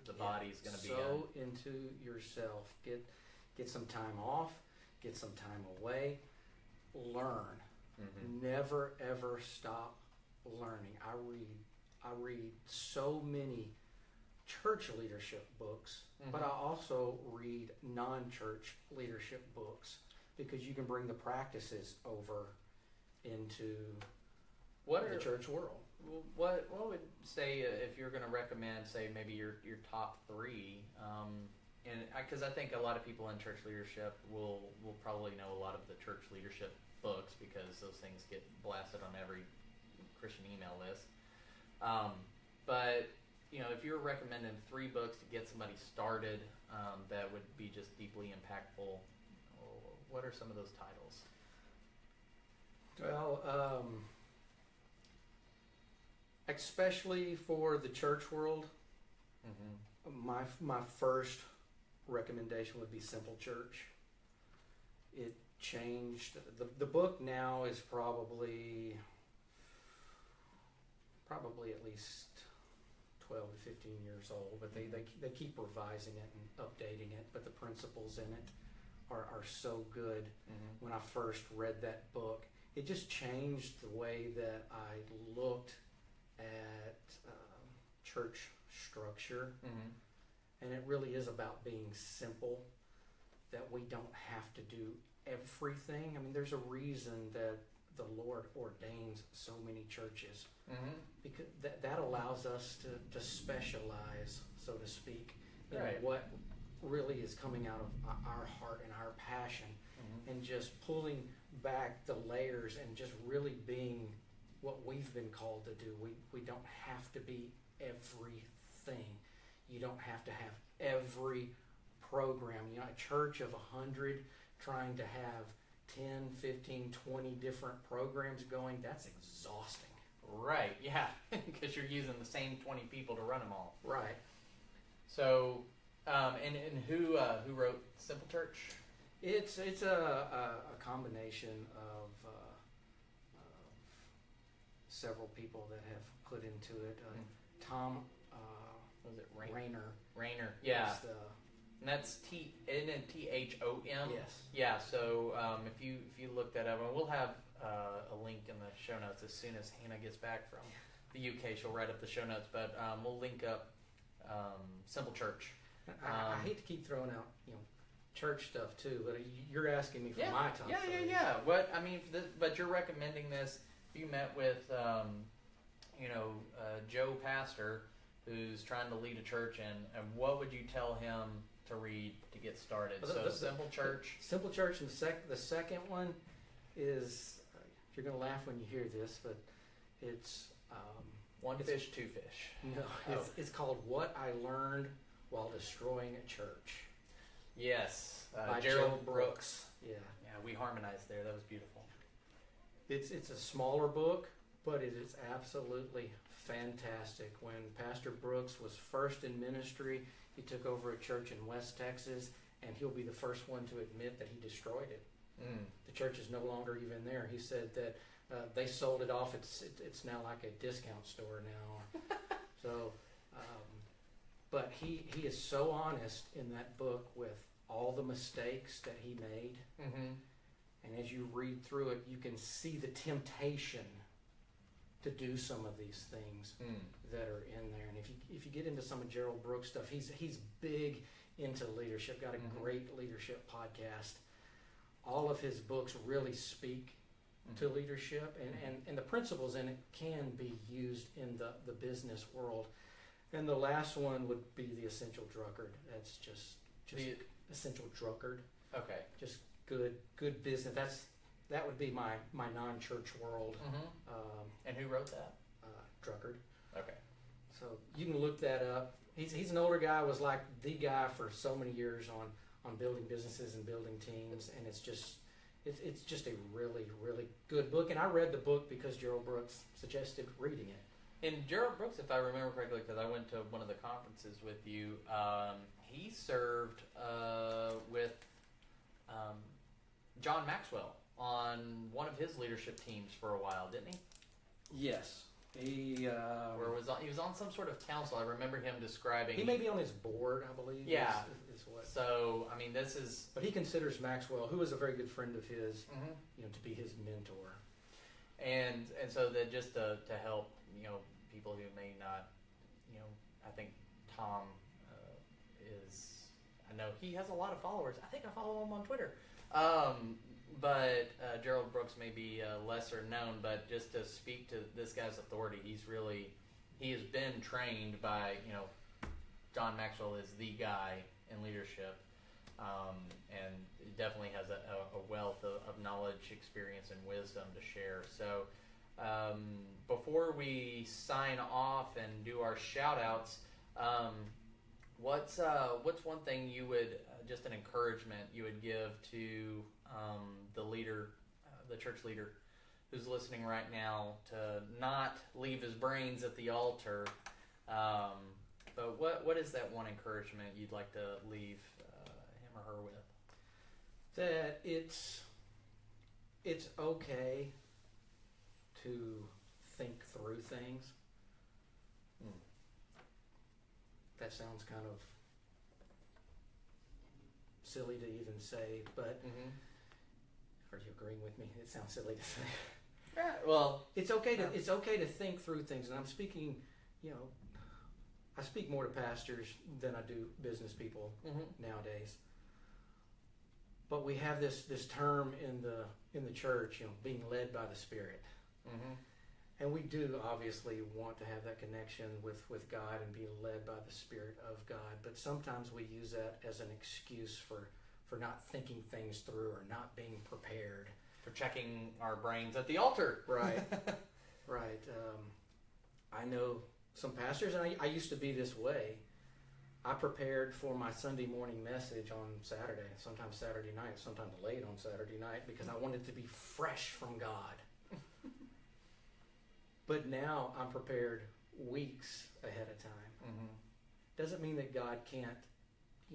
Speaker 1: the body's going to be
Speaker 2: sow into yourself. Get some time off. Get some time away. Learn. Never ever stop learning. I read so many church leadership books, but I also read non-church leadership books, because you can bring the practices over into the church world.
Speaker 1: What would say if you're going to recommend, say, maybe your top three? And because I think a lot of people in church leadership will probably know a lot of the church leadership books, because those things get blasted on every Christian email list. But if you're recommending 3 books to get somebody started that would be just deeply impactful, what are some of those titles?
Speaker 2: Well, especially for the church world, my first recommendation would be Simple Church. It changed. The book now is probably at least 12 to 15 years old, but they keep revising it and updating it, but the principles in it are so good. When I first read that book, it just changed the way that I looked at church structure. And it really is about being simple, that we don't have to do everything. I mean, there's a reason that the Lord ordains so many churches, because that allows us to specialize, so to speak, in what really is coming out of our heart and our passion, and just pulling back the layers and just really being what we've been called to do. We don't have to be everything. You don't have to have every program. A church of 100 trying to have 10, 15, 20 different programs going, that's exhausting.
Speaker 1: Right, yeah, because you're using the same 20 people to run them all.
Speaker 2: Right.
Speaker 1: So, and who wrote Simple Church?
Speaker 2: It's a combination of several people that have put into it. Tom
Speaker 1: was it
Speaker 2: Rainer?
Speaker 1: Rainer, yeah. And that's Thom.
Speaker 2: Yes.
Speaker 1: Yeah. So if you look that up, and we'll have a link in the show notes as soon as Hannah gets back from the UK. She'll write up the show notes, but we'll link up Simple Church.
Speaker 2: I hate to keep throwing out church stuff too, but you're asking me for my top.
Speaker 1: Yeah. But you're recommending this. You met with Joe Pastor, who's trying to lead a church, and what would you tell him to read to get started? Simple Church.
Speaker 2: Simple Church, and the second one is, you're going to laugh when you hear this, but it's...
Speaker 1: One fish, two fish.
Speaker 2: No, it's called What I Learned While Destroying a Church.
Speaker 1: Yes.
Speaker 2: By Gerald Brooks. Yeah.
Speaker 1: Yeah, we harmonized there. That was beautiful.
Speaker 2: It's a smaller book, but it is absolutely fantastic. When Pastor Brooks was first in ministry, he took over a church in West Texas, and he'll be the first one to admit that he destroyed it. The church is no longer even there. He said that They sold it off. It's now like a discount store now. So, but he is so honest in that book with all the mistakes that he made.
Speaker 1: Mm-hmm.
Speaker 2: And as you read through it, you can see the temptation to do some of these things that are in there. And if you get into some of Gerald Brooks' stuff, he's big into leadership. Got a great leadership podcast. All of his books really speak to leadership, and the principles in it can be used in the business world. And the last one would be the Essential Drunkard. That's just the Essential Drunkard.
Speaker 1: Okay.
Speaker 2: Just good business. That would be my non-church world.
Speaker 1: And who wrote that?
Speaker 2: Drunkard.
Speaker 1: Okay.
Speaker 2: So you can look that up. He's an older guy. Was like the guy for so many years on building businesses and building teams, and it's just a really, really good book. And I read the book because Gerald Brooks suggested reading it.
Speaker 1: And Gerald Brooks, if I remember correctly, because I went to one of the conferences with you, he served with John Maxwell on one of his leadership teams for a while, didn't he?
Speaker 2: Yes. He
Speaker 1: was on some sort of council. I remember him describing.
Speaker 2: He may be on his board, I believe.
Speaker 1: Yeah.
Speaker 2: Is what.
Speaker 1: So I mean, this is.
Speaker 2: But he considers Maxwell, who is a very good friend of his, to be his mentor.
Speaker 1: And so that just to help people who may not I think Tom is. I know he has a lot of followers. I think I follow him on Twitter. But Gerald Brooks may be lesser known, but just to speak to this guy's authority, he has been trained by, John Maxwell is the guy in leadership, and definitely has a wealth of knowledge, experience, and wisdom to share. So before we sign off and do our shout-outs, what's one thing you would, just an encouragement you would give to the leader, the church leader who's listening right now, to not leave his brains at the altar, but what is that one encouragement you'd like to leave him or her with?
Speaker 2: That it's okay to think through things. That sounds kind of silly to even say, but are you agreeing with me? It sounds silly to say.
Speaker 1: Yeah, well,
Speaker 2: it's okay to think through things, and I'm speaking. I speak more to pastors than I do business people nowadays. But we have this term in the church, being led by the Spirit, and we do obviously want to have that connection with God and be led by the Spirit of God. But sometimes we use that as an excuse for not thinking things through or not being prepared.
Speaker 1: For checking our brains at the altar.
Speaker 2: Right. Right. I know some pastors, and I used to be this way. I prepared for my Sunday morning message on Saturday, sometimes Saturday night, sometimes late on Saturday night, because I wanted to be fresh from God. But now I'm prepared weeks ahead of time. Doesn't mean that God can't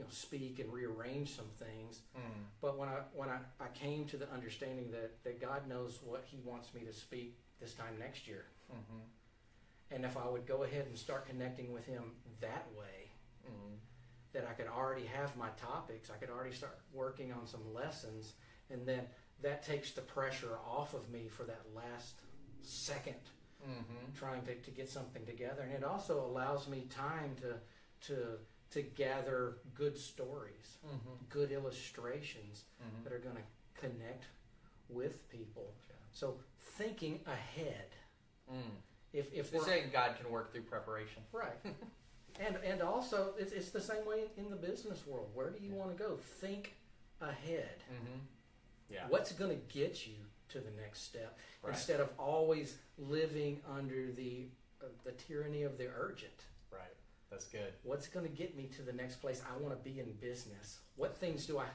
Speaker 2: speak and rearrange some things. But when I came to the understanding that God knows what He wants me to speak this time next year, and if I would go ahead and start connecting with Him that way, that I could already have my topics, I could already start working on some lessons, and then that takes the pressure off of me for that last second, trying to get something together, and it also allows me time to gather good stories, good illustrations that are going to connect with people. So thinking ahead. If
Speaker 1: you're saying God can work through preparation,
Speaker 2: right? and also it's the same way in the business world. Where do you want to go? Think ahead.
Speaker 1: Yeah.
Speaker 2: What's going to get you to the next step, instead of always living under the tyranny of the urgent.
Speaker 1: Right. That's good.
Speaker 2: What's going to get me to the next place I want to be in business? What things do I,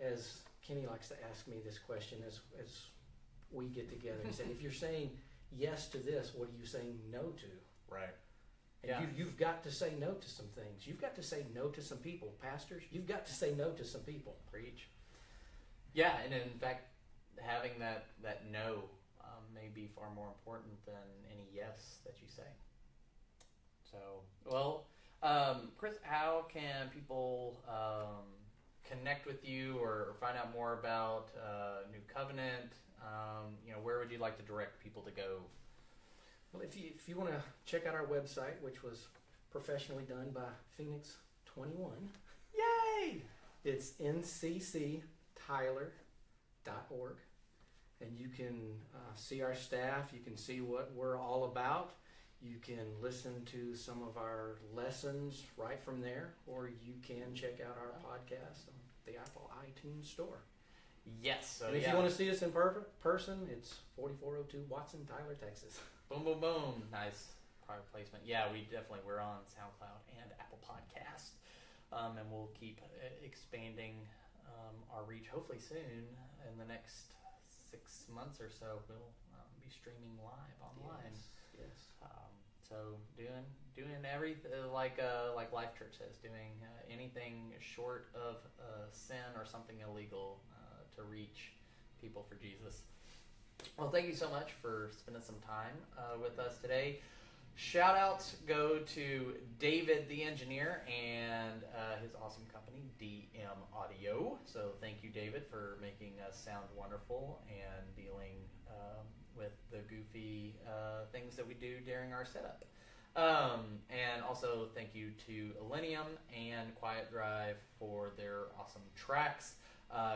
Speaker 2: as Kenny likes to ask me this question as we get together, he said, if you're saying yes to this, what are you saying no to?
Speaker 1: Right.
Speaker 2: And you've got to say no to some things. You've got to say no to some people. Pastors, you've got to say no to some people.
Speaker 1: Preach. Yeah, and in fact, having that no may be far more important than any yes that you say. So, well, Chris, how can people connect with you or find out more about New Covenant? Where would you like to direct people to go?
Speaker 2: Well, if you want to check out our website, which was professionally done by Phoenix 21,
Speaker 1: Yay!
Speaker 2: it's ncctyler.org, and you can see our staff. You can see what we're all about. You can listen to some of our lessons right from there, or you can check out our podcast on the Apple iTunes Store.
Speaker 1: Yes. So
Speaker 2: and if you want to see us in person, it's 4402 Watson, Tyler, Texas.
Speaker 1: Boom, boom, boom. Nice product placement. Yeah, we're on SoundCloud and Apple Podcast. And we'll keep expanding our reach. Hopefully soon, in the next 6 months or so, we'll be streaming live online.
Speaker 2: Yes.
Speaker 1: So doing everything like Life Church says, doing anything short of sin or something illegal to reach people for Jesus. Well, thank you so much for spending some time with us today. Shout outs go to David the engineer and his awesome company, DM Audio. So thank you, David, for making us sound wonderful and dealing with the goofy things that we do during our setup. And also thank you to Illenium and Quietdrive for their awesome tracks.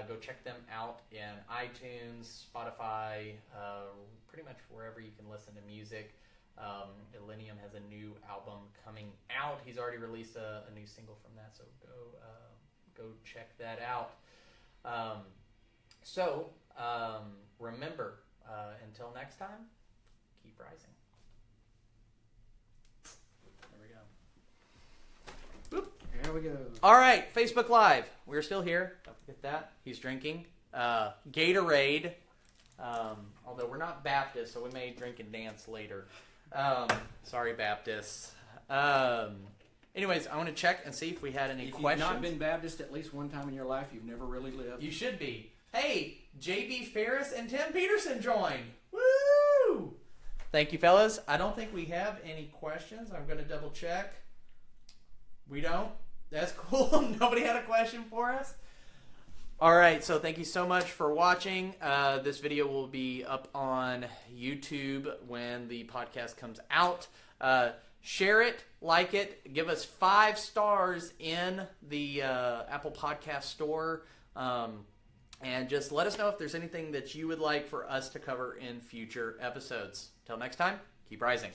Speaker 1: Go check them out in iTunes, Spotify, pretty much wherever you can listen to music. Illenium has a new album coming out. He's already released a new single from that, so go check that out. Remember, until next time, keep rising.
Speaker 2: There we go.
Speaker 1: All right, Facebook Live. We're still here. Don't forget that. He's drinking Gatorade. Although we're not Baptist, so we may drink and dance later. Sorry, Baptists. Anyways, I want to check and see if we had any questions.
Speaker 2: If you've not been Baptist at least one time in your life, you've never really lived.
Speaker 1: You should be. Hey, J.B. Ferris and Tim Peterson joined. Woo! Thank you, fellas. I don't think we have any questions. I'm going to double check. We don't? That's cool. Nobody had a question for us? All right, so thank you so much for watching. This video will be up on YouTube when the podcast comes out. Share it, like it, give us 5 stars in the Apple Podcast Store, and just let us know if there's anything that you would like for us to cover in future episodes. Till next time, keep rising.